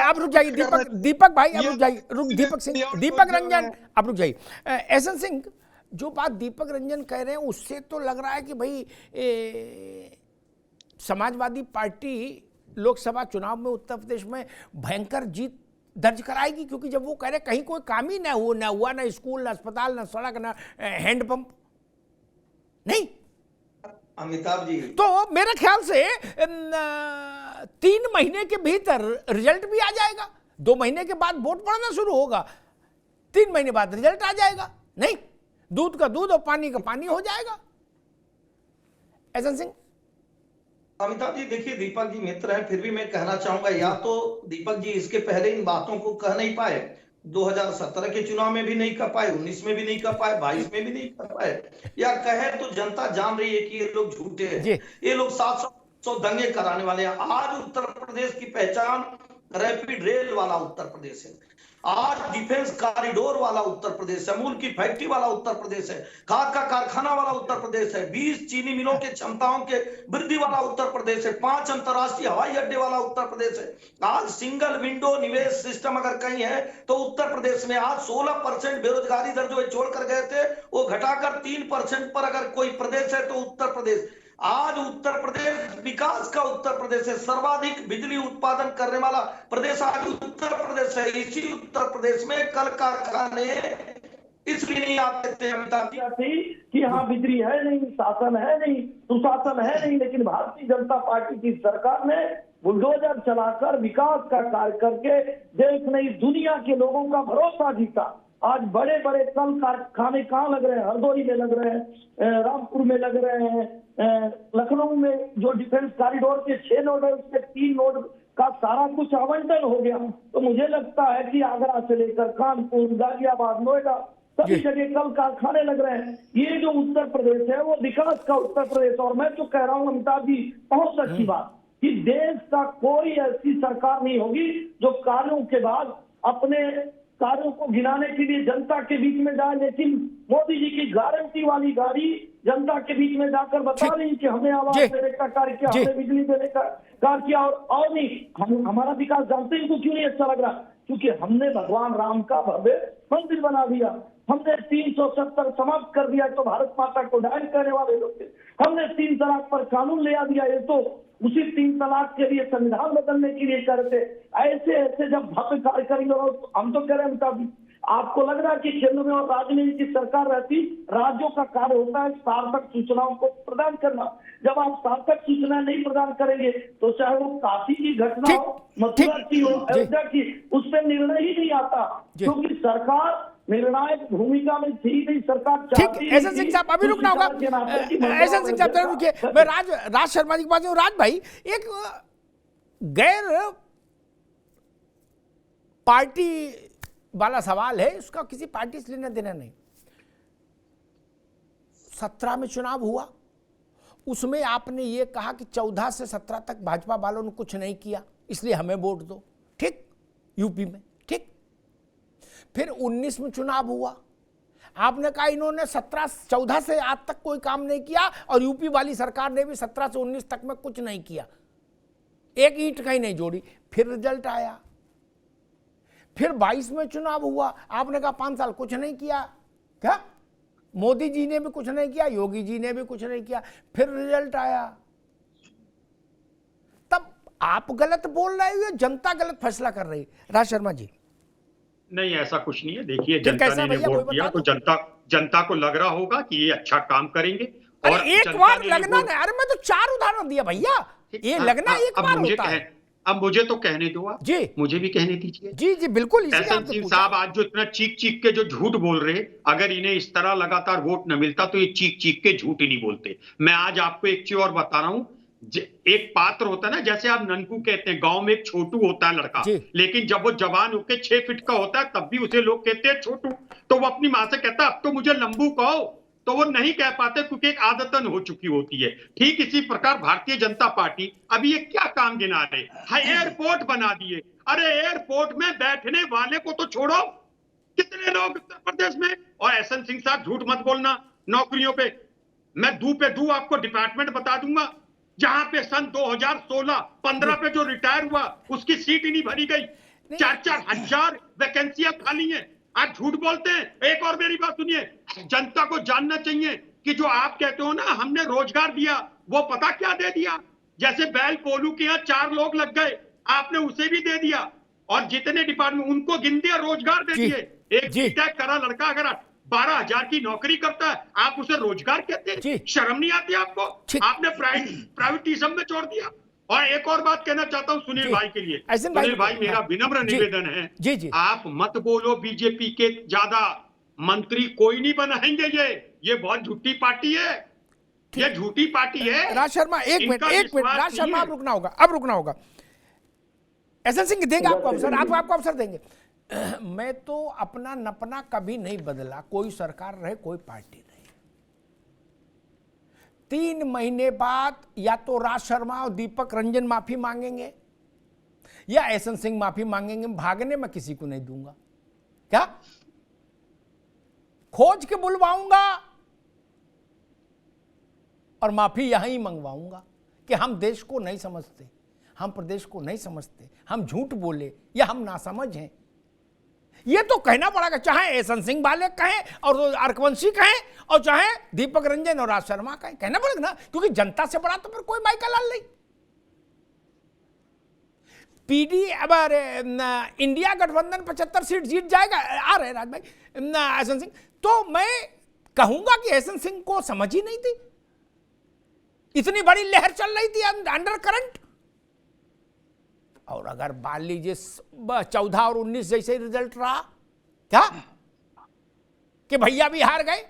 Speaker 1: आप रुक जाइए। दीपक भाई आप रुक जाइए, दीपक रंजन आप रुक जाइए। एहसन सिंह, जो बात दीपक रंजन कह रहे हैं उससे तो लग रहा है कि भाई समाजवादी पार्टी लोकसभा चुनाव में उत्तर प्रदेश में भयंकर जीत दर्ज कराएगी, क्योंकि जब वो कह रहे कहीं कोई काम ही ना हुआ, ना स्कूल, ना अस्पताल, ना सड़क, ना हैंडपंप, नहीं
Speaker 3: अमिताभ जी,
Speaker 1: तो मेरे ख्याल से 3 महीने के भीतर रिजल्ट भी आ जाएगा। 2 महीने के बाद वोट पड़ना शुरू होगा, 3 महीने बाद रिजल्ट आ जाएगा। नहीं, दूध का दूध और पानी का पानी हो जाएगा। एहसन सिंह,
Speaker 3: अमिताभ जी देखिए, दीपक जी मित्र हैं, फिर भी मैं कहना चाहूंगा, या तो दीपक जी इसके पहले इन बातों को कह नहीं पाए, 2017 के चुनाव में भी नहीं कर पाए, 19 में भी नहीं कर पाए, 22 में भी नहीं कर पाए, या कहे तो जनता जान रही है कि ये लोग झूठे हैं, ये लोग 700 दंगे कराने वाले हैं। आज उत्तर प्रदेश की पहचान रैपिड रेल वाला उत्तर प्रदेश है। आज डिफेंस कॉरिडोर वाला उत्तर प्रदेश है, अमूल की फैक्ट्री वाला उत्तर प्रदेश है, खाद का कारखाना वाला उत्तर प्रदेश है, 20 चीनी मिलों के क्षमताओं के वृद्धि वाला उत्तर प्रदेश है, 5 अंतरराष्ट्रीय हवाई अड्डे वाला उत्तर प्रदेश है। आज सिंगल विंडो निवेश सिस्टम अगर कहीं है तो उत्तर प्रदेश में। आज 16% बेरोजगारी दर जो छोड़ कर गए थे वो घटाकर 3% पर अगर कोई प्रदेश है तो उत्तर प्रदेश। आज उत्तर प्रदेश विकास का उत्तर प्रदेश है, सर्वाधिक बिजली उत्पादन करने वाला प्रदेश आज उत्तर प्रदेश है। इसी उत्तर प्रदेश में कल कारखाने इसलिए नहीं आते थे अमिताभ
Speaker 6: थी कि हाँ बिजली है नहीं, शासन है नहीं, सुशासन है नहीं, लेकिन भारतीय जनता पार्टी की सरकार ने बुलडोजर चलाकर विकास का कार्य करके देश नहीं दुनिया के लोगों का भरोसा जीता। आज बड़े बड़े कल कारखाने कहाँ लग रहे हैं? हरदोई में लग रहे हैं, रामपुर में लग रहे हैं, लखनऊ में जो डिफेंस कॉरिडोर के 6 नोड है उसके 3 नोड का सारा कुछ आवंटन हो गया। तो मुझे लगता है कि आगरा से लेकर कानपुर, गाजियाबाद, नोएडा सभी जगह कल कारखाने लग रहे हैं। ये जो उत्तर प्रदेश है वो विकास का उत्तर प्रदेश। और मैं तो कह रहा हूँ अमिताभ जी, बहुत अच्छी बात कि देश का कोई ऐसी सरकार नहीं होगी जो कार्यों के बाद अपने कार्यों को गिनाने के लिए जनता के बीच में जाए, लेकिन मोदी जी की गारंटी वाली गाड़ी जनता के बीच में जाकर बता रही कि हमने आवास देने का कार्य किया, हमने बिजली देने का कार्य किया। और नहीं हमारा विकास जानते हैं क्यों नहीं अच्छा लग रहा? क्योंकि हमने भगवान राम का भव्य मंदिर बना दिया, हमने 370 समाप्त कर दिया तो भारत माता को डायल करने वाले लोग थे, हमने 3 तलाक पर कानून ले आ दिया, ये तो उसी 3 तलाक के लिए संविधान बदलने के लिए करते। ऐसे ऐसे जब भव्य कार्य करेंगे, और हम तो कह रहे हैं अमिताभ, आपको लग रहा है कि केंद्र में और राज्य में की सरकार रहती, राज्यों का कार्य होता है सार्थक सूचनाओं को प्रदान करना। जब आप सार्थक सूचना नहीं प्रदान करेंगे तो चाहे वो काशी की घटना हो, मथुरा की हो, अयोध्या की, उस पर निर्णय ही नहीं आता, क्योंकि सरकार निर्णायक भूमिका में थी नहीं। सरकार
Speaker 1: ठीक, एसएन सिंह साहब अभी रुकना होगा। एसएन सिंह साहब जरा रुकिए, मैं राज शर्मा जी के पास हूँ। राज भाई, एक गैर पार्टी वाला सवाल है, उसका किसी पार्टी से लेना देना नहीं। 17 में चुनाव हुआ, उसमें आपने ये कहा कि 14 से 17 तक भाजपा वालों ने कुछ नहीं किया इसलिए हमें वोट दो, ठीक, यूपी में, ठीक। फिर 19 में चुनाव हुआ, आपने कहा इन्होंने 14 से आज तक कोई काम नहीं किया और यूपी वाली सरकार ने भी 17 से 19 तक में कुछ नहीं किया, एक ईंट कहीं नहीं जोड़ी। फिर रिजल्ट आया, फिर 22 में चुनाव हुआ, आपने कहा 5 साल कुछ नहीं किया, क्या मोदी जी ने भी कुछ नहीं किया, योगी जी ने भी कुछ नहीं किया। फिर रिजल्ट आया, तब आप गलत बोल रहे हो, जनता गलत फैसला कर रही? राज शर्मा जी,
Speaker 4: नहीं ऐसा कुछ नहीं है। देखिए, जनता ने वोट दिया तो जनता को लग रहा होगा कि ये अच्छा काम करेंगे।
Speaker 1: और एक बार लगना नहीं, अरे मैं तो 4 उदाहरण दिया भैया, ये लगना एक बार होता है।
Speaker 4: अब मुझे तो कहने दो आप जी, मुझे भी कहने दीजिए।
Speaker 1: जी जी बिल्कुल।
Speaker 4: एसएन सिंह साहब आज जो इतना चीख चीख के जो झूठ बोल रहे, अगर इन्हें इस तरह लगातार वोट न मिलता तो ये चीख चीख के झूठ ही नहीं बोलते। मैं आज आपको एक चीज और बता रहा हूं, एक पात्र होता है ना, जैसे आप ननकू कहते हैं, गांव में एक छोटू होता है लड़का, लेकिन जब वो जवान होकर 6 फीट का होता है तब भी उसे लोग कहते हैं छोटू। तो वो अपनी माँ से कहता है अब तो मुझे लंबू कहो, तो वो नहीं कह पाते क्योंकि एक आदतन हो चुकी होती है। ठीक इसी प्रकार भारतीय जनता पार्टी अभी ये क्या काम गिना रहे, एयरपोर्ट बना दिए। अरे एयरपोर्ट में बैठने वाले को तो छोड़ो, कितने लोग उत्तर प्रदेश में। और एसएन सिंह साहब झूठ मत बोलना नौकरियों पे, मैं दू आपको डिपार्टमेंट बता दूंगा जहां पे सन 2016-15 पे जो रिटायर हुआ उसकी सीट ही नहीं भरी गई, 4-4 हजार वैकेंसियां खाली हैं। आप झूठ बोलते हैं। एक और मेरी बात सुनिए, जनता को जानना चाहिए कि जो आप कहते हो ना हमने रोजगार दिया, वो पता क्या दे दिया? जैसे बैल पोलू के यहाँ 4 लोग लग गए, आपने उसे भी दे दिया, और जितने डिपार्टमेंट उनको गिन दिया, रोजगार दे दिए। एक बीटेक करा लड़का अगर 12,000 की नौकरी करता है, आप उसे रोजगार कहते हैं? शर्म नहीं आती आपको? आपने प्राइवेटिज्म में छोड़ दिया। और एक और बात कहना चाहता हूं सुनील भाई के लिए। सुनील भाई, मेरा विनम्र निवेदन है, आप मत बोलो बीजेपी के ज्यादा मंत्री कोई नहीं बनाएंगे, ये बहुत झूठी पार्टी है, ये झूठी पार्टी है।
Speaker 1: राज शर्मा एक मिनट, राज शर्मा अब रुकना होगा। एसएन सिंह देंगे आपको अवसर, आपको अवसर देंगे। मैं तो अपना नपना कभी नहीं बदला, कोई सरकार रहे कोई पार्टी नहीं। 3 महीने बाद या तो राज शर्मा और दीपक रंजन माफी मांगेंगे या एसएन सिंह माफी मांगेंगे, भागने में किसी को नहीं दूंगा। क्या खोज के बुलवाऊंगा और माफी यहां ही मंगवाऊंगा कि हम देश को नहीं समझते, हम प्रदेश को नहीं समझते, हम झूठ बोले या हम नासमझ हैं। ये तो कहना पड़ेगा, चाहे एहसन सिंह वाले कहें और अर्कवंशी कहें और चाहे दीपक रंजन और राज शर्मा कहें, कहना पड़ेगा ना, क्योंकि जनता से बड़ा तो फिर कोई माइकल लाल नहीं। पीडी अब इंडिया गठबंधन 75 सीट जीत जाएगा, आ रहे राज भाई एहसन सिंह, तो मैं कहूंगा कि एहसन सिंह को समझ ही नहीं थी, इतनी बड़ी लहर चल रही थी अंडर करंट। और अगर मान लीजिए 14 और 19 जैसे रिजल्ट रहा क्या कि भैया भी हार गए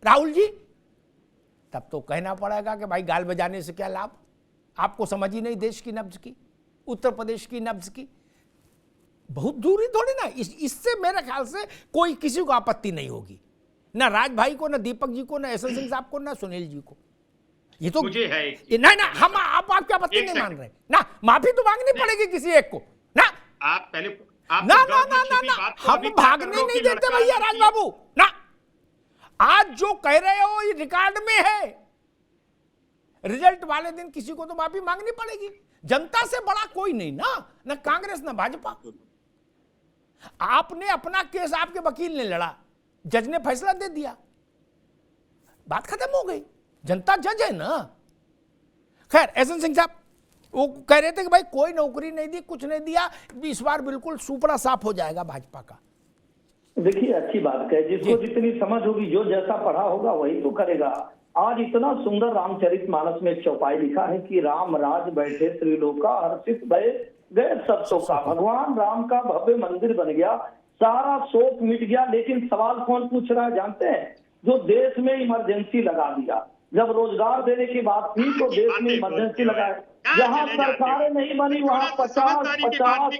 Speaker 1: राहुल जी, तब तो कहना पड़ेगा कि भाई गाल बजाने से क्या लाभ, आपको समझ ही नहीं देश की नब्ज की, उत्तर प्रदेश की नब्ज की। बहुत दूरी थोड़ी ना, इससे मेरे ख्याल से कोई किसी को आपत्ति नहीं होगी, ना राज भाई को, ना दीपक जी को, ना एहसन सिंह साहब को, ना सुनील जी को। ये तो
Speaker 4: मुझे है
Speaker 1: नहीं ना, हम आपकी आपत्ति नहीं मान रहे ना, माफी तो मांगनी पड़ेगी किसी एक को ना।
Speaker 4: आप पहले
Speaker 1: ना ना ना ना ना, हम भागने नहीं देते भैया राज बाबू ना। आज जो कह रहे हो ये रिकॉर्ड में है, रिजल्ट वाले दिन किसी को तो माफी मांगनी पड़ेगी। जनता से बड़ा कोई नहीं ना कांग्रेस ना भाजपा। आपने अपना केस आपके वकील ने लड़ा, जज ने फैसला दे दिया, बात खत्म हो गई, जनता जज है ना। खैर एहसन सिंह साहब वो कह रहे थे कि भाई कोई नौकरी नहीं दी, कुछ नहीं दिया, इस बार बिल्कुल सुपड़ा साफ हो जाएगा भाजपा का।
Speaker 6: देखिए अच्छी बात है, जिसको जितनी समझ होगी, जो जैसा पढ़ा होगा वही तो करेगा। आज इतना सुंदर रामचरितमानस में एक चौपाई लिखा है कि राम राज बैठे त्रिलोका, हर्षित भय गए सब शोका। भगवान राम का भव्य मंदिर बन गया, सारा शोक मिट गया। लेकिन सवाल कौन पूछ रहा है जानते हैं? जो देश में इमरजेंसी लगा दिया। जब रोजगार देने की बात थी तो देश में इमरजेंसी लगाए, जहाँ सरकारें नहीं बनी वहाँ 50 जगहों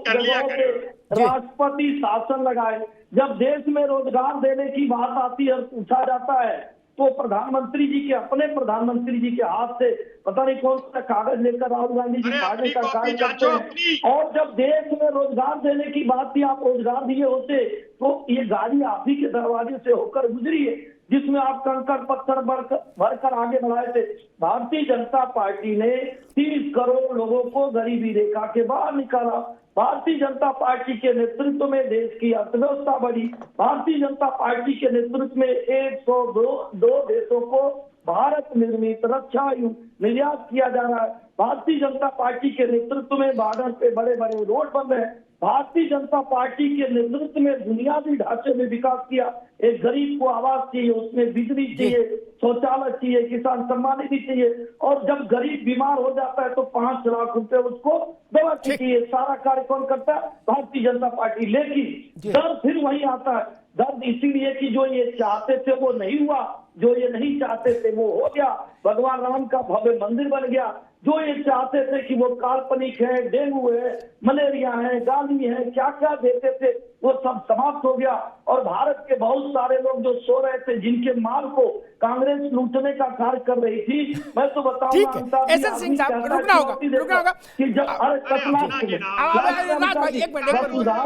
Speaker 6: पे राष्ट्रपति शासन लगाए। जब देश में रोजगार देने की बात आती है, पूछा जाता है, तो प्रधानमंत्री जी के, अपने प्रधानमंत्री जी के हाथ से पता नहीं कौन सा कागज लेकर राहुल गांधी जी फाड़ने का कार्य करते हैं। और जब देश में रोजगार देने की बात थी, आप रोजगार दिए होते तो ये गाड़ी आप ही के दरवाजे से होकर गुजरी है, जिसमें आप कंकड़ पत्थर भरकर आगे बढ़ाए थे। भारतीय जनता पार्टी ने 30 करोड़ लोगों को गरीबी रेखा के बाहर निकाला। भारतीय जनता पार्टी के नेतृत्व में देश की अर्थव्यवस्था बढ़ी। भारतीय जनता पार्टी के नेतृत्व में 102 देशों को भारत निर्मित रक्षा निर्यात किया जा रहा है। भारतीय जनता पार्टी के नेतृत्व में बॉर्डर पे बड़े बड़े रोड बन रहे हैं। भारतीय जनता पार्टी के नेतृत्व में बुनियादी ढांचे में विकास किया। एक गरीब को आवास चाहिए, उसमें बिजली चाहिए, शौचालय चाहिए, किसान सम्मान निधि चाहिए। और जब गरीब बीमार हो जाता है तो 5 लाख रुपए उसको दवा चाहिए। सारा कार्य कौन करता है? भारतीय जनता पार्टी। लेकिन दर्द फिर वही आता है। दर्द इसीलिए कि जो ये चाहते थे वो नहीं हुआ, जो ये नहीं चाहते थे वो हो गया। भगवान राम का भव्य मंदिर बन गया। जो ये चाहते थे कि वो काल्पनिक है, डेंगू है, मलेरिया है, गाली है, क्या क्या देते थे, वो सब समाप्त हो गया। और भारत के बहुत सारे लोग जो सो रहे थे, जिनके माल को कांग्रेस लूटने का कार्य कर रही थी, मैं तो बताऊंगा
Speaker 1: एहसन सिंह साहब रुकना होगा
Speaker 6: कि जब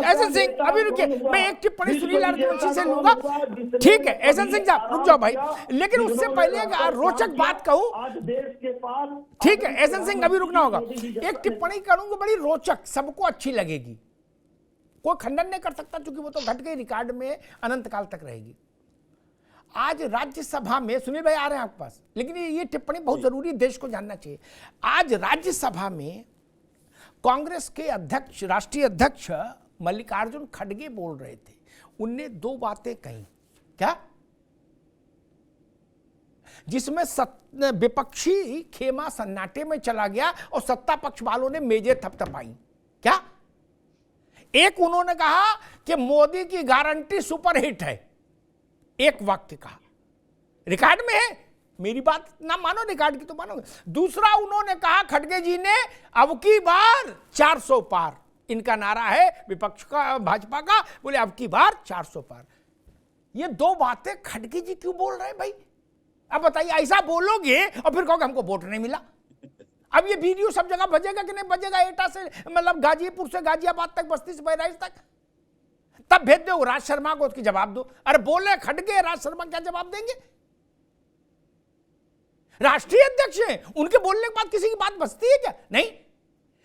Speaker 1: एहसन सिंह अभी रुकिए, मैं एक टिप्पणी सुनील अर्कवंशी से लूंगा। ठीक है एहसन सिंह साहब रुक जाओ भाई, लेकिन उससे पहले एक रोचक बात कहूं।
Speaker 6: आज देश के पास,
Speaker 1: ठीक है एहसन सिंह अभी रुकना होगा, एक टिप्पणी करूंगा बड़ी रोचक, सबको अच्छी लगेगी, कोई खंडन नहीं कर सकता क्योंकि वो तो घट गई, रिकॉर्ड में अनंत काल तक रहेगी। आज राज्यसभा में, सुनील भाई आ रहे हैं आपके पास, लेकिन ये टिप्पणी बहुत जरूरी, देश को जानना चाहिए। आज राज्यसभा में कांग्रेस के अध्यक्ष, राष्ट्रीय अध्यक्ष मल्लिकार्जुन खड़गे बोल रहे थे। उनने 2 बातें कही, क्या? जिसमें विपक्षी खेमा सन्नाटे में चला गया और सत्ता पक्ष वालों ने मेजें थपथपाई। क्या? एक उन्होंने कहा कि मोदी की गारंटी सुपरहिट है, एक वाक्य कहा, रिकॉर्ड में है, मेरी बात ना मानो, रिकॉर्ड की तो मानोगे। दूसरा उन्होंने कहा खड़गे जी ने, अब की बार 400 पार, इनका नारा है विपक्ष का, भाजपा का, बोले अब की बार 400 पार। ये 2 बातें खड़गे जी क्यों बोल रहे हैं भाई? अब बताइए, ऐसा बोलोगे और फिर कहोगे हमको वोट नहीं मिला। अब ये वीडियो सब जगह बजेगा कि नहीं बजेगा? एटा से मतलब गाजीपुर से गाजियाबाद तक, बस्ती से बहराइच तक। तब भेज दो राज शर्मा को, उसकी जवाब दो। अरे बोले खड़गे, राज शर्मा क्या जवाब देंगे? राष्ट्रीय अध्यक्ष हैं, उनके बोलने के बाद किसी की बात बचती है क्या? नहीं।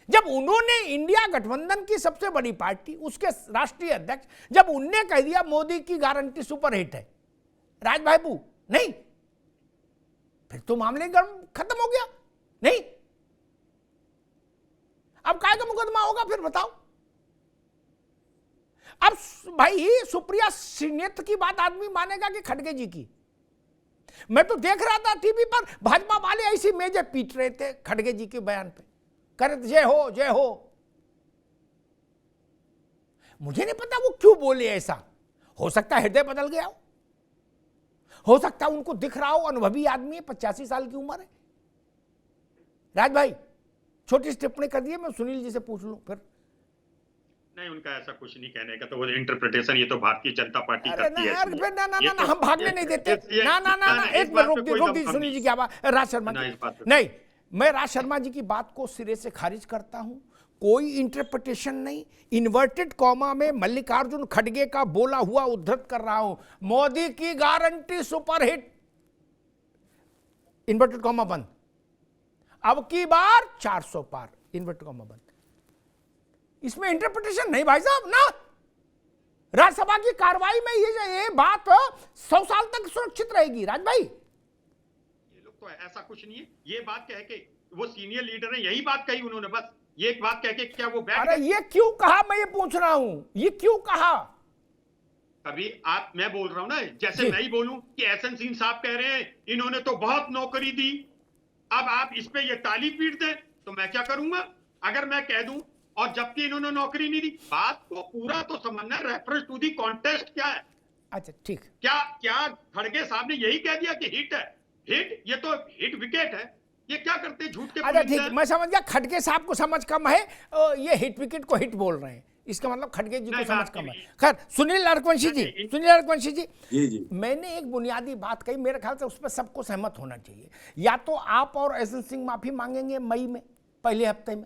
Speaker 1: जब उन्होंने इंडिया गठबंधन की सबसे बड़ी पार्टी, उसके राष्ट्रीय अध्यक्ष, जब उनने कह दिया मोदी की गारंटी सुपरहिट है, राज भाईबू नहीं, फिर तो मामले खत्म हो गया। नहीं, अब काय का मुकदमा होगा फिर बताओ? अब भाई सुप्रिया श्रीनेत्र की बात आदमी मानेगा कि खड़गे जी की? मैं तो देख रहा था टीवी पर, भाजपा वाले ऐसी मेजें पीट रहे थे खड़गे जी के बयान पे, कर जय हो जय हो। मुझे नहीं पता वो क्यों बोले ऐसा। हो सकता है हृदय बदल गया हो सकता है उनको दिख रहा हो, अनुभवी आदमी है, 85 साल की उम्र है। राज भाई छोटी टिप्पणी कर दिए, मैं सुनील जी से पूछ लूं फिर।
Speaker 4: नहीं, उनका ऐसा कुछ नहीं कहने का, तो वो इंटरप्रिटेशन ये तो भारतीय जनता पार्टी करती है।
Speaker 1: ना हम भागने नहीं देते। ना एक मिनट रोक दी सुनील जी की आवाज। राज शर्मा नहीं, मैं राज शर्मा जी की बात को सिरे से खारिज करता हूं। कोई इंटरप्रिटेशन नहीं, इन्वर्टेड कॉमा में मल्लिकार्जुन खड़गे का बोला हुआ उद्धृत कर रहा हूं। मोदी की गारंटी सुपरहिट, इन्वर्टेड कॉमा बंद, अब की बार 400 पार, इन्वर्टेड कॉमा बंद। इसमें इंटरप्रिटेशन नहीं भाई साहब ना। राज्यसभा की कार्रवाई में ये बात 100 साल तक सुरक्षित रहेगी। राज भाई
Speaker 4: ये लोग तो ऐसा कुछ नहीं है, ये बात कह के वो सीनियर लीडर है, यही बात कही उन्होंने, बस ये एक बात कह के क्या वो बैठ?
Speaker 1: अरे ये क्यों कहा, मैं ये पूछ रहा हूं, ये क्यों कहा?
Speaker 4: अभी आप, मैं बोल रहा हूं ना, जैसे मैं ही बोलूं कि एहसन सिंह साहब कह रहे हैं इन्होंने तो बहुत नौकरी दी, अब आप इस पे ये ताली पीट दें तो मैं क्या करूंगा? अगर मैं कह दूं और जबकि इन्होंने नौकरी नहीं दी, बात को पूरा तो समझना, रेफरेंस टू दी कॉन्टेस्ट क्या है।
Speaker 1: अच्छा ठीक,
Speaker 4: क्या खड़गे साहब ने यही कह दिया कि हिट है? हिट, ये तो हिट विकेट है, ये क्या करते हैं झूठ के?
Speaker 1: अच्छा ठीक, मैं समझ गया। खड़गे साहब को समझ कम है, ये हिट विकेट को हिट बोल रहे हैं, इसका मतलब खड़गे जी को समझ कम है। खैर सुनील अरकवंशी जी, मैंने एक बुनियादी बात कही, मेरे ख्याल से उस पर सबको सहमत होना चाहिए। या तो आप और एहसन सिंह माफी मांगेंगे मई में, पहले हफ्ते में,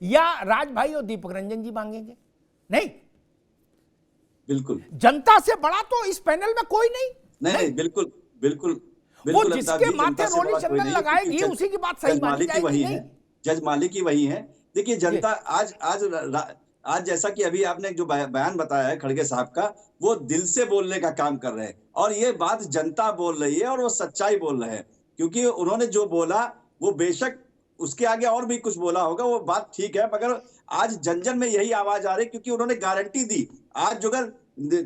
Speaker 1: या राज भाई और दीपक रंजन जी मांगेंगे। नहीं,
Speaker 5: बिल्कुल
Speaker 1: जनता से बड़ा तो इस पैनल में कोई नहीं।
Speaker 5: बिल्कुल बिल्कुल
Speaker 1: वो जिसके माथे रोली चंदन लगाएगी उसी की बात सही मानी जाएगी। नहीं,
Speaker 5: जज मालिक ही वही है। देखिए जनता आज जैसा कि अभी आपने जो बयान बताया है खड़गे साहब का, वो दिल से बोलने का काम कर रहे हैं, और ये बात जनता बोल रही है और वो सच्चाई बोल रहे हैं। क्योंकि उन्होंने जो बोला वो बेशक उसके आगे और भी कुछ बोला होगा, वो बात ठीक है, मगर आज जन जन में यही आवाज आ रही, क्योंकि उन्होंने गारंटी दी। आज जो अगर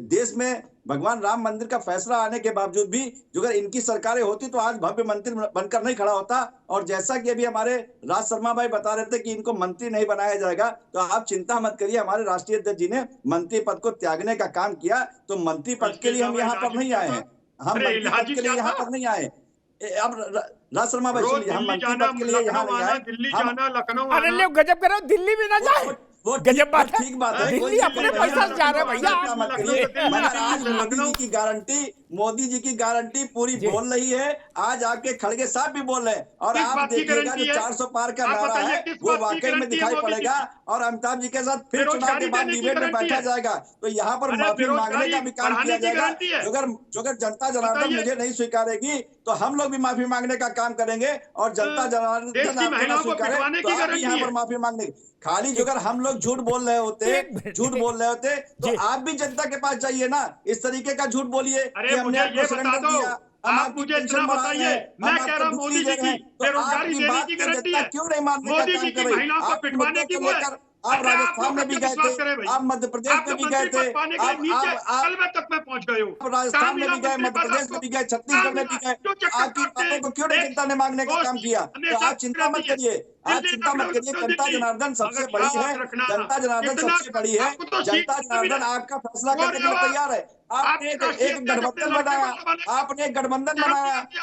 Speaker 5: देश में भगवान राम मंदिर का फैसला आने के बावजूद भी जो अगर इनकी सरकारें होती तो आज भव्य मंत्री बनकर नहीं खड़ा होता। और जैसा कि अभी हमारे राज शर्मा भाई बता रहे थे कि इनको मंत्री नहीं बनाया जाएगा, तो आप चिंता मत करिए, हमारे राष्ट्रीय अध्यक्ष जी ने मंत्री पद को त्यागने का काम किया। तो मंत्री पद के लिए हम यहाँ पर नहीं आए हैं, हम मंत्री पद के लिए यहाँ पर नहीं आए। अब राज शर्मा भाई सुनिए, हम मंत्री पद के लिए यहाँ नहीं आए।
Speaker 4: दिल्ली जाना, लखनऊ,
Speaker 1: अरे ले गजब करो, दिल्ली भी ना जाए,
Speaker 5: वो
Speaker 1: गजब बात है।
Speaker 5: ठीक बात है,
Speaker 1: दिल्ली अपने पैसा से जा रहे हैं भैया।
Speaker 5: मत करिए, मगर आज मोदी जी की गारंटी पूरी बोल रही है। आज आके खड़गे साहब भी बोल रहे हैं, और आप देखिएगा जो 400 पार का नारा है वो वाकई में दिखाई पड़ेगा। और अमिताभ जी के साथ फिर चुनाव के बाद डिबेट में बैठा जाएगा, तो यहाँ पर माफी मांगने का भी काम किया जाएगा। जो अगर जनता जनार्दन मुझे नहीं स्वीकारेगी तो हम लोग भी माफी मांगने का काम करेंगे, और जनता जनार्दन आपको ना स्वीकारे तो आप भी यहाँ पर माफी मांगने। खाली जो अगर हम लोग झूठ बोल रहे होते तो आप भी जनता के पास जाइए ना, इस तरीके का झूठ बोलिए कि हमने आपको सिलेंडर दिया,
Speaker 4: आप मुझे इतना बताइए। मैं कह रहा हूं मोदी जी की बेरोजगारी देने की गारंटी है,
Speaker 5: क्यों नहीं मानने
Speaker 4: मोदी जी की महिलाओं को पिटवाने की वो है।
Speaker 5: आप राजस्थान में भी गए थे, आप मध्य प्रदेश में भी गए थे,
Speaker 4: तक में पहुंच गए हो,
Speaker 5: राजस्थान में भी गए, मध्य प्रदेश में भी गए, छत्तीसगढ़ में भी गए। आपकी बातों को क्यों नहीं जनता ने मांगने का काम किया? तो आप चिंता मत करिए, जनता जनार्दन सबसे बड़ी है, जनता जनार्दन सबसे बड़ी है। जनता जनार्दन आपका फैसला करने के लिए तैयार है। आपने एक गठबंधन बनाया,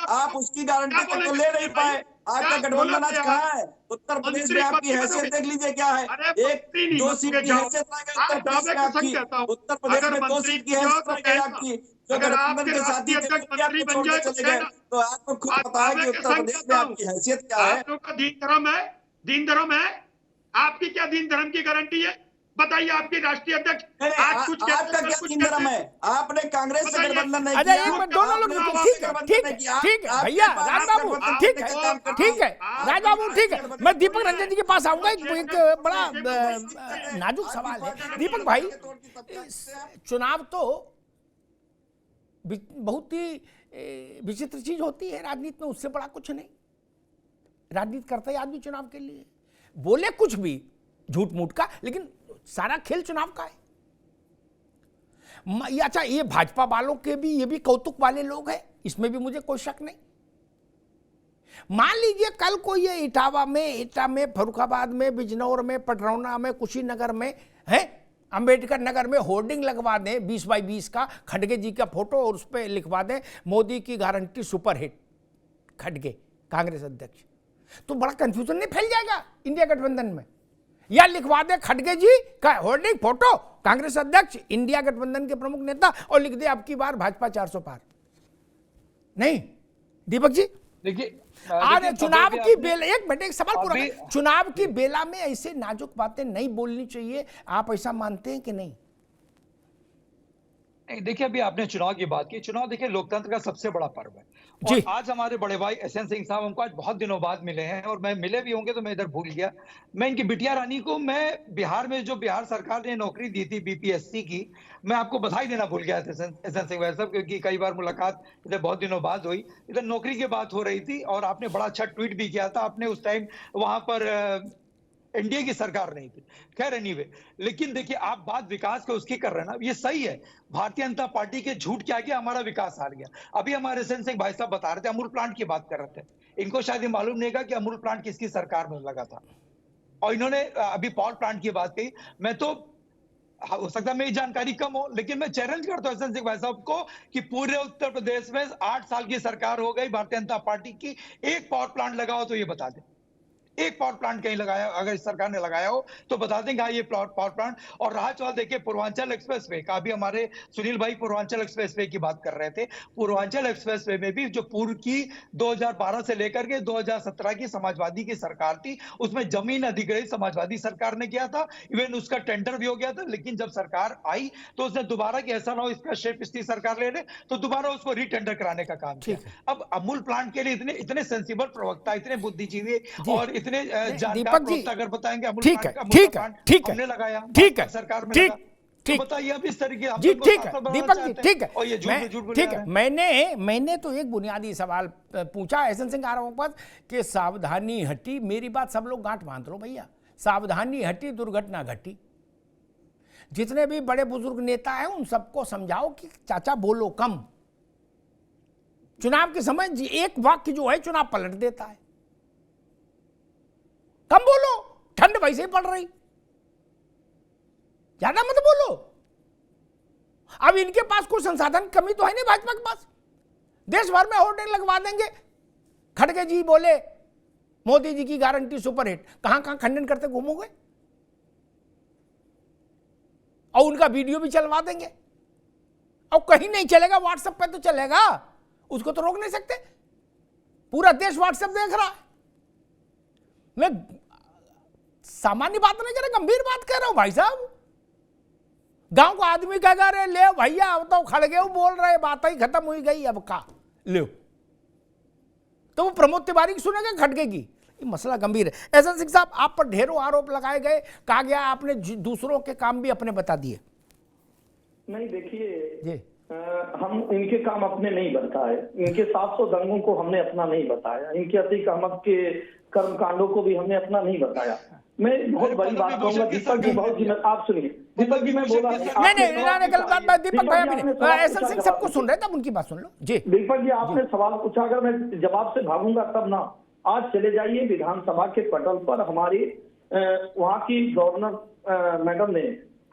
Speaker 5: आप उसकी गारंटी तो ले नहीं पाए। आपका गठबंधन आज कहाँ है? उत्तर प्रदेश में आपकी हैसियत देख लीजिए क्या है। 2 सीट की हैसियत उत्तर प्रदेश में आपकी, उत्तर प्रदेश में 2 सीट की हैसियत आपकी, जो गठबंधन के साथी चले गए। तो आपको खुद पता है कि उत्तर प्रदेश में आपकी हैसियत क्या है।
Speaker 4: दीन धर्म है, दीन धर्म है। आपकी क्या दीन धर्म की गारंटी है? बताइए आपके राष्ट्रीय अध्यक्ष
Speaker 5: नहीं,
Speaker 4: आज कुछ कहते
Speaker 5: आपका
Speaker 4: हैं,
Speaker 5: क्या
Speaker 4: कुछ
Speaker 5: सिंड्रोम
Speaker 4: कहते
Speaker 5: है?
Speaker 4: हैं।
Speaker 5: आपने कांग्रेस से
Speaker 4: बताइए।
Speaker 5: गठबंधन नहीं
Speaker 1: अच्छा
Speaker 5: किया।
Speaker 1: एक मिनट दोनों लोग
Speaker 5: आपने
Speaker 1: ठीक है
Speaker 5: गठबंधन
Speaker 1: ठीक
Speaker 5: नहीं
Speaker 1: है
Speaker 5: किया।
Speaker 1: ठीक है
Speaker 5: आपके
Speaker 1: भैया
Speaker 5: पास
Speaker 1: राज बाबू
Speaker 5: गठबंधन
Speaker 1: ठीक
Speaker 5: करने
Speaker 1: है
Speaker 5: का काम करते
Speaker 1: ठीक है
Speaker 5: हैं।
Speaker 1: राज बाबू ठीक है।
Speaker 5: गठबंधन
Speaker 1: मैं दीपक
Speaker 5: बोलिए।
Speaker 1: रंजन जी के पास आऊंगा। एक बड़ा नाजुक सवाल है दीपक भाई। चुनाव तो बहुत ही विचित्र चीज होती है राजनीति में, उससे बड़ा कुछ नहीं। राजनीति करता है आदमी चुनाव के लिए, बोले कुछ भी झूठ मूठ का, लेकिन सारा खेल चुनाव का है। अच्छा ये भाजपा वालों के भी ये भी कौतुक वाले लोग हैं, इसमें भी मुझे कोई शक नहीं। मान लीजिए कल को ये इटावा में, एटा में, फर्रुखाबाद में, बिजनौर में, पटरौना में, कुशीनगर में है, अंबेडकर नगर में होर्डिंग लगवा दें 20 बाई 20 का, खड़गे जी का फोटो, और उस पर लिखवा दें मोदी की गारंटी सुपरहिट खड़गे कांग्रेस अध्यक्ष, तो बड़ा कंफ्यूजन नहीं फैल जाएगा इंडिया गठबंधन में? या लिखवा दे खड़गे जी का होर्डिंग फोटो कांग्रेस अध्यक्ष इंडिया गठबंधन के प्रमुख नेता, और लिख दे अब की बार भाजपा 400 पार। नहीं दीपक जी
Speaker 2: देखिए
Speaker 1: आज चुनाव की बेला, एक मिनट एक सवाल पूरा
Speaker 2: अभी-
Speaker 1: कर। चुनाव की बेला में ऐसे नाजुक बातें नहीं बोलनी चाहिए, आप ऐसा मानते हैं कि नहीं?
Speaker 2: नहीं, देखिए अभी आपने चुनाव की बात की। चुनाव देखिए लोकतंत्र का सबसे बड़ा पर्व है,
Speaker 1: जी।
Speaker 2: और आज हमारे बड़े भाई एसएन सिंह साहब हमको आज बहुत दिनों बाद मिले हैं, और मैं मिले भी होंगे तो मैं इधर भूल गया। मैं इनकी बिटिया रानी को, मैं बिहार में जो बिहार सरकार ने नौकरी दी थी बीपीएससी की, मैं आपको बधाई देना भूल गया था एसएन सिंह भाई साहब, क्योंकि कई बार मुलाकात इधर बहुत दिनों बाद हुई। इधर नौकरी की बात हो रही थी और आपने बड़ा अच्छा ट्वीट भी किया था। आपने उस टाइम वहां पर एनडीए की सरकार नहीं थी, खैर एनीवे। लेकिन देखिए आप बात विकास को उसकी कर रहे हैं ना, ये सही है। भारतीय जनता पार्टी के झूठ क्या किया, हमारा विकास हार गया। अभी हमारे एसएन सिंह भाई साहब बता रहे थे, अमूल प्लांट की बात कर रहे थे। इनको शायद ये मालूम नहीं था कि अमूल प्लांट किसकी सरकार में लगा था, और इन्होंने अभी पावर प्लांट की बात कही। मैं तो हो सकता है मेरी जानकारी कम हो, लेकिन मैं चैलेंज करता हूं एसएन सिंह भाई साहब को कि पूरे उत्तर प्रदेश में 8 साल की सरकार हो गई भारतीय जनता पार्टी की, एक पावर प्लांट लगाओ तो ये बता दें, एक पावर प्लांट कहीं लगाया, अगर इस सरकार ने लगाया हो तो बता देंगे हाँ ये पावर प्लांट। और रहा सवाल देखिए पूर्वांचल एक्सप्रेसवे का, अभी हमारे सुनील भाई पूर्वांचल एक्सप्रेसवे की बात कर रहे थे। पूर्वांचल एक्सप्रेसवे में भी जो पूर्व की 2012 से लेकर के 2017 की समाजवादी की सरकार थी, उसमें जमीन अधिग्रहित समाजवादी सरकार ने किया था, इवन उसका टेंडर भी हो गया था। लेकिन जब सरकार आई तो उसने दोबारा कि ऐसा ना हो इसका शेप पिछली सरकार ले ले, तो दोबारा उसको रीटेंडर कराने का काम किया। अब अमूल प्लांट के लिए इतने सेंसिबल प्रवक्ता, इतने बुद्धिजीवी और इतने जानकार प्रवक्ता अगर बताएंगे अमूल
Speaker 1: ठीक है
Speaker 2: प्लांट
Speaker 1: ठीक है
Speaker 2: प्लांट
Speaker 1: ठीक
Speaker 2: हमने
Speaker 1: है
Speaker 2: लगाया,
Speaker 1: ठीक है
Speaker 2: सरकार में
Speaker 1: ठीक
Speaker 2: लगा,
Speaker 1: ठीक
Speaker 2: तो बताइए अब इस तरीके हम
Speaker 1: जी
Speaker 2: लोग को
Speaker 1: ठीक है
Speaker 2: सांसद बनाना
Speaker 1: दीपक जी
Speaker 2: चाहते हैं,
Speaker 1: ठीक है
Speaker 2: और ये झूठ पे झूठ बोले
Speaker 1: ठीक
Speaker 2: जा
Speaker 1: है।
Speaker 2: रहे हैं।
Speaker 1: मैंने तो एक बुनियादी सवाल पूछा एसएन सिंह आरोप पर कि सावधानी हटी, मेरी बात सब लोग गांठ बांध लो भैया, सावधानी हटी दुर्घटना घटी। जितने भी बड़े बुजुर्ग नेता हैं उन सबको समझाओ कि चाचा बोलो कम। चुनाव के समय एक वाक्य जो है चुनाव पलट देता है, कम बोलो, ठंड वैसे ही पड़ रही, ज्यादा मत बोलो। अब इनके पास कोई संसाधन कमी तो है नहीं भाजपा के पास, देश भर में होर्डिंग लगवा देंगे। खड़गे जी बोले मोदी जी की गारंटी सुपरहिट, कहां कहां खंडन करते घूमोगे, और उनका वीडियो भी चलवा देंगे। और कहीं नहीं चलेगा, व्हाट्सएप पे तो चलेगा, उसको तो रोक नहीं सकते। पूरा देश व्हाट्सएप देख रहा है। मैं सामान्य बात नहीं कर रहा, गंभीर बात कह रहा हूं भाई साहब। गांव का आदमी कह रहे ले भैया अब तो खड़गे बोल रहे, बात ही खत्म हुई गई, अब का ले, तो वो प्रमोद तिवारी की सुनेगा खड़गे की। ये मसला गंभीर है। एसएन सिंह साहब आप पर ढेरों आरोप लगाए गए, कहा गया आपने दूसरों के काम भी अपने बता दिए।
Speaker 6: नहीं देखिए
Speaker 1: जी
Speaker 6: हम इनके काम अपने नहीं बताए, इनके 700 दंगों को हमने अपना नहीं बताया, इनके अतीक अहमद के कर्मकांडों को भी हमने अपना नहीं बताया। मैं बहुत बड़ी बात कहूंगा दीपक जी, बहुत आप सुनिए दीपक जी, मैं बोला
Speaker 1: नहीं गलत बात, दीपक भाई अभी एसएन सिंह सबको सुन रहे थे, उनकी बात सुन लो। जी
Speaker 6: दीपक जी आपने सवाल पूछा, अगर मैं जवाब से भागूंगा तब ना। आज चले जाइए विधानसभा के पटल पर, हमारी वहाँ की गवर्नर मैडम ने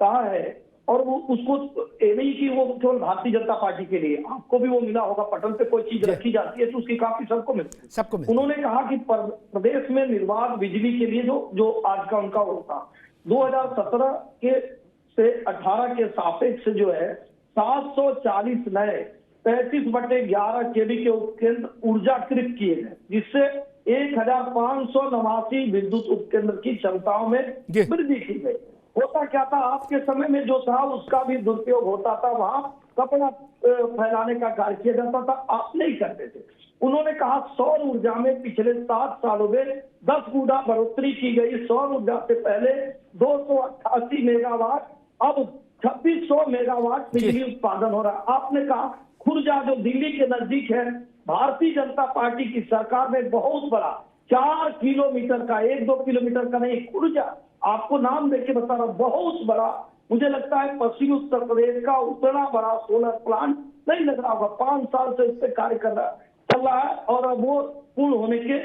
Speaker 6: कहा है, और वो उसको ये नहीं कि वो केवल भारतीय जनता पार्टी के लिए, आपको भी वो मिला होगा, पटल पे कोई चीज रखी जाती है तो उसकी काफी सबको मिलती है, सबको मिलती है। उन्होंने कहा कि प्रदेश में निर्बाध बिजली के लिए जो आज का उनका होता 2017 के से 18 के सापेक्ष जो है 740 नए 35/11 केवी के उपकेंद्र ऊर्जाकृत किए गए, जिससे 1589 विद्युत उपकेंद्र की क्षमताओं में वृद्धि की गई। होता क्या था, आपके समय में जो था उसका भी दुरुपयोग होता था, वहां कपड़ा फैलाने का कार्य किया जाता था, आप नहीं करते थे। उन्होंने कहा सौर ऊर्जा में पिछले 7 सालों में 10 गुना बढ़ोतरी की गई। सौर ऊर्जा से पहले 288 मेगावाट, अब 2600 मेगावाट बिजली उत्पादन हो रहा। आपने कहा खुर्जा जो दिल्ली के नजदीक है, भारतीय जनता पार्टी की सरकार में बहुत बड़ा 4 किलोमीटर का, 1-2 किलोमीटर का नहीं, खुर्जा आपको नाम देके बता रहा, बहुत बड़ा, मुझे लगता है पश्चिमी उत्तर प्रदेश का उतना बड़ा सोलर प्लांट नहीं लग रहा होगा। 5 साल से इस पे कार्य चल रहा है और अब वो पूर्ण होने के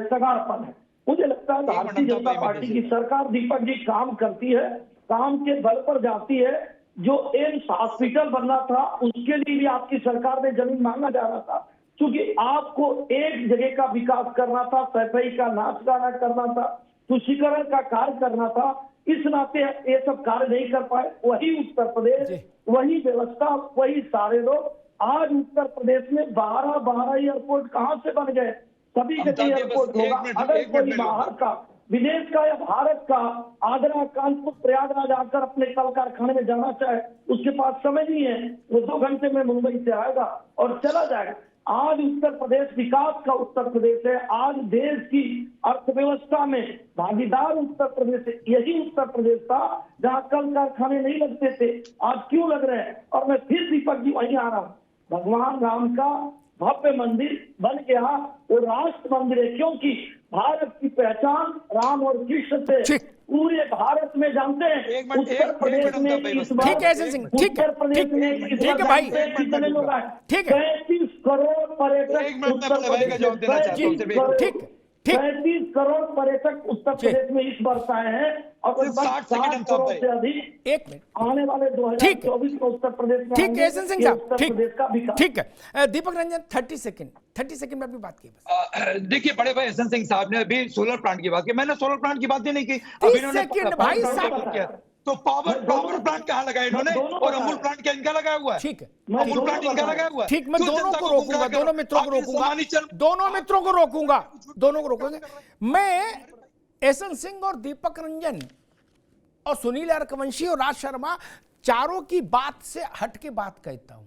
Speaker 6: कगार पर है। मुझे लगता है भारतीय जनता पार्टी की सरकार, दीपक जी, काम करती है, काम के बल पर जाती है। जो एम्स हॉस्पिटल बनना था उसके लिए भी आपकी सरकार में जमीन मांगा जा रहा था, क्योंकि आपको एक जगह का विकास करना था, सफाई का नाच गाना करना था, सुशीकरण का कार्य करना था। इस नाते ये सब कार्य नहीं कर पाए। वही उत्तर प्रदेश, वही व्यवस्था, वही सारे लोग। आज उत्तर प्रदेश में 12 एयरपोर्ट कहां से बन गए? सभी जगह एयरपोर्ट होगा। अगर कोई बाहर का, विदेश का या भारत का आगरा, कानपुर, प्रयागराज आकर अपने कल कारखाने में जाना चाहे, उसके पास समय नहीं है, वो 2 घंटे में मुंबई से आएगा और चला जाएगा। आज उत्तर प्रदेश विकास का उत्तर प्रदेश है। आज देश की अर्थव्यवस्था में भागीदार उत्तर प्रदेश है। यही उत्तर प्रदेश था जहां कल कारखाने नहीं लगते थे, आज क्यों लग रहे हैं? और मैं फिर दीपक जी वहीं आ रहा हूँ, भगवान राम का भव्य मंदिर बन गया, वो राष्ट्र मंदिर है, क्योंकि भारत की पहचान राम और कृष्ण से पूरे भारत में जानते हैं। उत्तर प्रदेश में इस बार,
Speaker 1: ठीक है सिंह, ठीक है,
Speaker 6: उत्तर प्रदेश में
Speaker 1: ठीक है भाई,
Speaker 6: कितने लोग आए?
Speaker 1: ठीक है,
Speaker 6: 35 करोड़ पर्यटक उत्तर प्रदेश, 35 करोड़ पर्यटक उत्तर प्रदेश में इस वर्ष आए हैं और 60 करोड़ से अधिक
Speaker 1: एक मिनट
Speaker 6: आने वाले 2024 में उत्तर प्रदेश में।
Speaker 1: ठीक है सिंह साहब,
Speaker 6: उत्तर प्रदेश का विकास।
Speaker 1: ठीक है। दीपक रंजन 30 सेकंड में अपनी बात की बस।
Speaker 2: देखिए बड़े भाई एस एन सिंह साहब ने अभी सोलर प्लांट की बात की, मैंने सोलर प्लांट की बात ही नहीं की।
Speaker 1: 30 सेकंड भाई साहब।
Speaker 2: तो पावर प्लांट कहाँ लगाया इन्होंने, और अमूल प्लांट क्या इनका लगाया हुआ है?
Speaker 1: ठीक है,
Speaker 2: अमूल प्लांट इनका लगाया हुआ है।
Speaker 1: ठीक, मैं दोनों को रोकूंगा, दोनों मित्रों को रोकूंगा, दोनों को रोकूंगा। मैं एसन सिंह और दीपक रंजन और सुनील अरकवंशी और राज शर्मा, चारों की बात से हट के बात कहता हूं।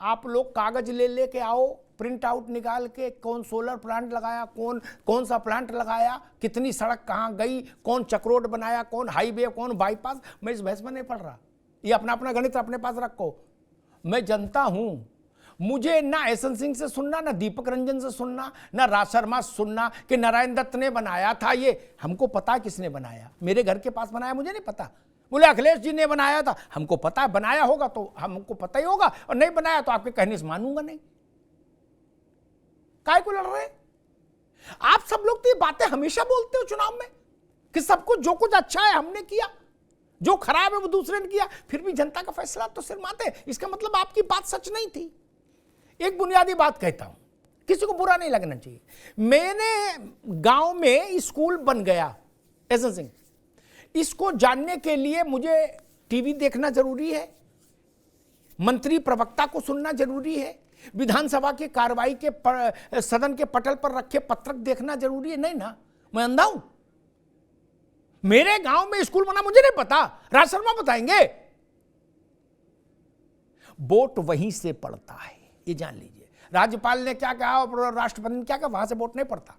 Speaker 1: आप लोग कागज लेके आओ, प्रिंट आउट निकाल के, कौन सोलर प्लांट लगाया, कौन सा प्लांट लगाया, कितनी सड़क कहां गई, कौन चक्रोड बनाया, कौन हाईवे, कौन बाईपास। मैं इस बहस में नहीं पढ़ रहा, ये अपना अपना गणित अपने पास रखो। मैं जनता हूं, मुझे ना एसन सिंह से सुनना, ना दीपक रंजन से सुनना, ना राज शर्मा से सुनना कि नारायण दत्त ने बनाया था। ये हमको पता है किसने बनाया, मेरे घर के पास बनाया, मुझे नहीं पता। बोले अखिलेश जी ने बनाया था, हमको पता है, बनाया होगा तो हमको पता ही होगा, और नहीं बनाया तो आपके कहने से मानूंगा नहीं। काय को लड़ रहे? आप सब लोग तो ये बातें हमेशा बोलते हो चुनाव में कि सबको जो कुछ अच्छा है हमने किया, जो खराब है वो दूसरे ने किया, फिर भी जनता का फैसला तो सिर माते। इसका मतलब आपकी बात सच नहीं थी। एक बुनियादी बात कहता हूं, किसी को बुरा नहीं लगना चाहिए। मैंने गांव में स्कूल बन गया, एसन सिंह, इसको जानने के लिए मुझे टीवी देखना जरूरी है, मंत्री प्रवक्ता को सुनना जरूरी है, विधानसभा की कार्रवाई के सदन के पटल पर रखे पत्रक देखना जरूरी है? नहीं ना, मैं अंधा हूं? मेरे गांव में स्कूल बना मुझे नहीं पता, राज शर्मा बताएंगे। वोट वहीं से पड़ता है, ये जान लीजिए। राज्यपाल ने क्या कहा और राष्ट्रपति ने क्या कहा, वहां से वोट नहीं पड़ता।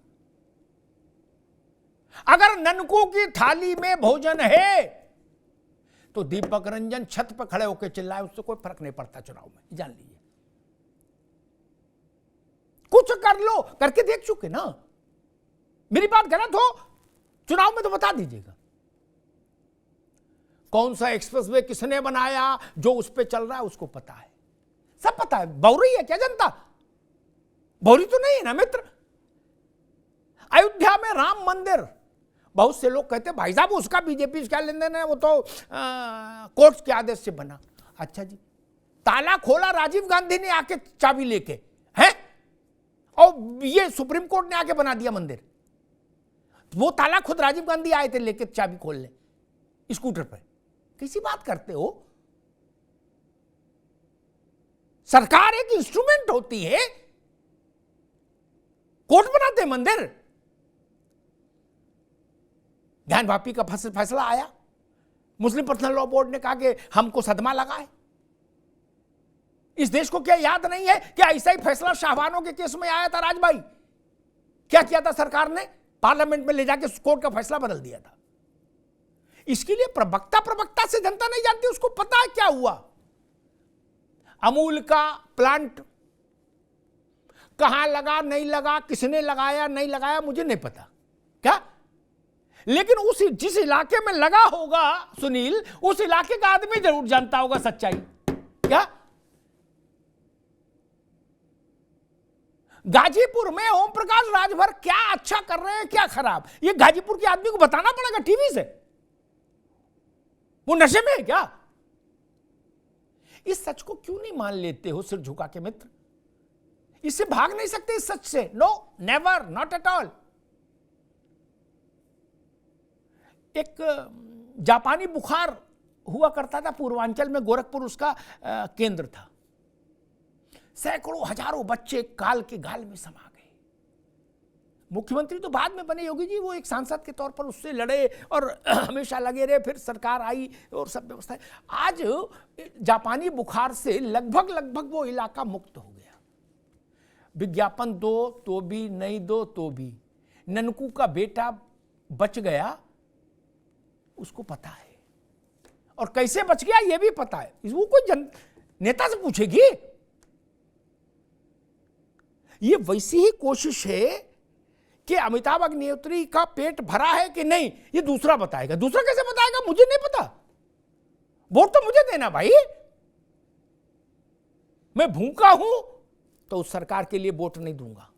Speaker 1: अगर ननकों की थाली में भोजन है तो दीपक रंजन छत पर खड़े होकर चिल्लाए, उससे कोई फर्क नहीं पड़ता चुनाव में, जान लीजिए। कुछ कर लो, करके देख चुके ना। मेरी बात गलत हो चुनाव में तो बता दीजिएगा। कौन सा एक्सप्रेसवे किसने बनाया, जो उस पे चल रहा है उसको पता है, सब पता है। बौरी है क्या जनता? बौरी तो नहीं है ना मित्र। अयोध्या में राम मंदिर, बहुत से लोग कहते हैं भाई साहब उसका बीजेपी से क्या लेन देन है, वो तो कोर्ट के आदेश से बना। अच्छा जी, ताला खोला राजीव गांधी ने आके चाबी लेके, हैं, और ये सुप्रीम कोर्ट ने आके बना दिया मंदिर। वो ताला खुद राजीव गांधी आए थे लेके चाबी खोल ले स्कूटर पर। किसी बात करते हो? सरकार एक इंस्ट्रूमेंट होती है, कोर्ट बनाते हैं मंदिर। ज्ञान वापी का फैसला आया, मुस्लिम पर्सनल लॉ बोर्ड ने कहा कि हमको सदमा लगा है। इस देश को क्या याद नहीं है कि ऐसा ही फैसला शाहबानों के केस में आया था? राज भाई, क्या किया था सरकार ने? पार्लियामेंट में ले जाके कोर्ट का फैसला बदल दिया था। इसके लिए प्रवक्ता से जनता नहीं जानती, उसको पता है क्या हुआ। अमूल का प्लांट कहां लगा, नहीं लगा, किसने लगाया, नहीं लगाया, मुझे नहीं पता क्या, लेकिन उस जिस इलाके में लगा होगा सुनील, उस इलाके का आदमी जरूर जानता होगा सच्चाई। क्या गाजीपुर में ओम प्रकाश राजभर क्या अच्छा कर रहे हैं, क्या खराब, ये गाजीपुर के आदमी को बताना पड़ेगा टीवी से। वो नशे में है क्या? इस सच को क्यों नहीं मान लेते हो सिर झुका के मित्र? इससे भाग नहीं सकते इस सच से। No, never, not at all. एक जापानी बुखार हुआ करता था पूर्वांचल में, गोरखपुर उसका केंद्र था। सैकड़ों हजारों बच्चे काल के गाल में समा गए। मुख्यमंत्री तो बाद में बने योगी जी, वो एक सांसद के तौर पर उससे लड़े और हमेशा लगे रहे, फिर सरकार आई और सब व्यवस्था। आज जापानी बुखार से लगभग वो इलाका मुक्त हो गया। विज्ञापन दो तो भी, नहीं दो तो भी। ननकू का बेटा बच गया, उसको पता है, और कैसे बच गया ये भी पता है। वो कोई नेता से पूछेगी? ये वैसी ही कोशिश है कि अमिताभ अग्निहोत्री का पेट भरा है कि नहीं, ये दूसरा बताएगा। दूसरा कैसे बताएगा? मुझे नहीं पता। वोट तो मुझे देना भाई। मैं भूखा हूं तो उस सरकार के लिए वोट नहीं दूंगा।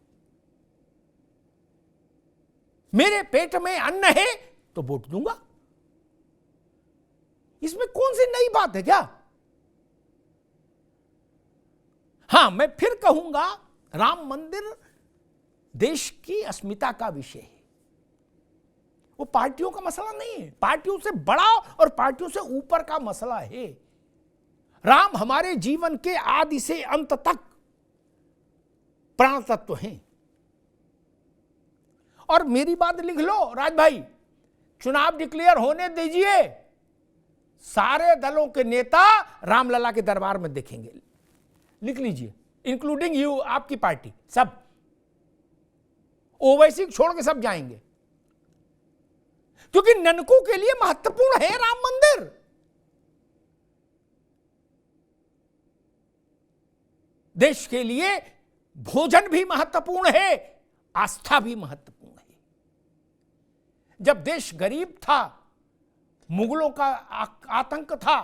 Speaker 1: मेरे पेट में अन्न है तो वोट दूंगा। इसमें कौन सी नई बात है क्या? हां, मैं फिर कहूंगा, राम मंदिर देश की अस्मिता का विषय है। वो पार्टियों का मसला नहीं है, पार्टियों से बड़ा और पार्टियों से ऊपर का मसला है। राम हमारे जीवन के आदि से अंत तक प्राण तत्व हैं। और मेरी बात लिख लो राज भाई, चुनाव डिक्लेयर होने दीजिए, सारे दलों के नेता रामलला के दरबार में देखेंगे। लिख लीजिए, इंक्लूडिंग यू, आपकी पार्टी, सब ओवैसी छोड़ के सब जाएंगे, क्योंकि ननकू के लिए महत्वपूर्ण है राम मंदिर। देश के लिए भोजन भी महत्वपूर्ण है, आस्था भी महत्वपूर्ण है। जब देश गरीब था, मुगलों का आतंक था,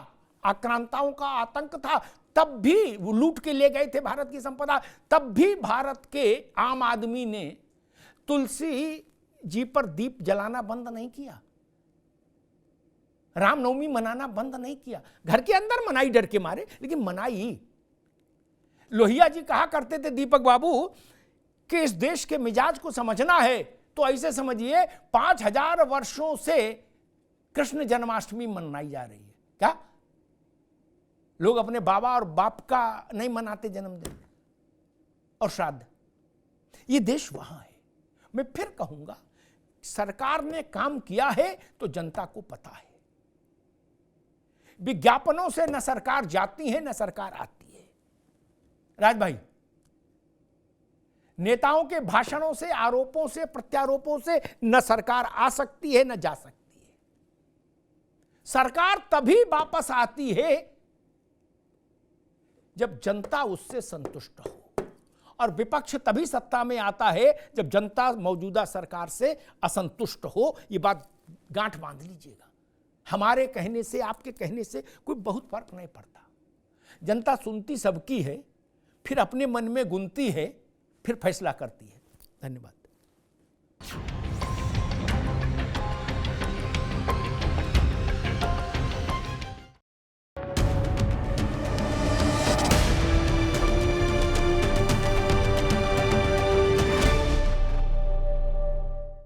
Speaker 1: आक्रांताओं का आतंक था, तब भी वो लूट के ले गए थे भारत की संपदा, तब भी भारत के आम आदमी ने तुलसी जी पर दीप जलाना बंद नहीं किया, रामनवमी मनाना बंद नहीं किया। घर के अंदर मनाई डर के मारे, लेकिन मनाई। लोहिया जी कहा करते थे, दीपक बाबू, कि इस देश के मिजाज को समझना है तो ऐसे समझिए 5000 वर्षों से कृष्ण जन्माष्टमी मनाई जा रही है। क्या लोग अपने बाबा और बाप का नहीं मनाते जन्मदिन और श्राद्ध? ये देश वहां है। मैं फिर कहूंगा, सरकार ने काम किया है तो जनता को पता है। विज्ञापनों से न सरकार जाती है न सरकार आती है। राज भाई, नेताओं के भाषणों से, आरोपों से, प्रत्यारोपों से न सरकार आ सकती है न जा सकती है। सरकार तभी वापस आती है जब जनता उससे संतुष्ट हो, और विपक्ष तभी सत्ता में आता है जब जनता मौजूदा सरकार से असंतुष्ट हो। ये बात गांठ बांध लीजिएगा। हमारे कहने से, आपके कहने से कोई बहुत फर्क नहीं पड़ता। जनता सुनती सबकी है, फिर अपने मन में गुनती है, फिर फैसला करती है। धन्यवाद।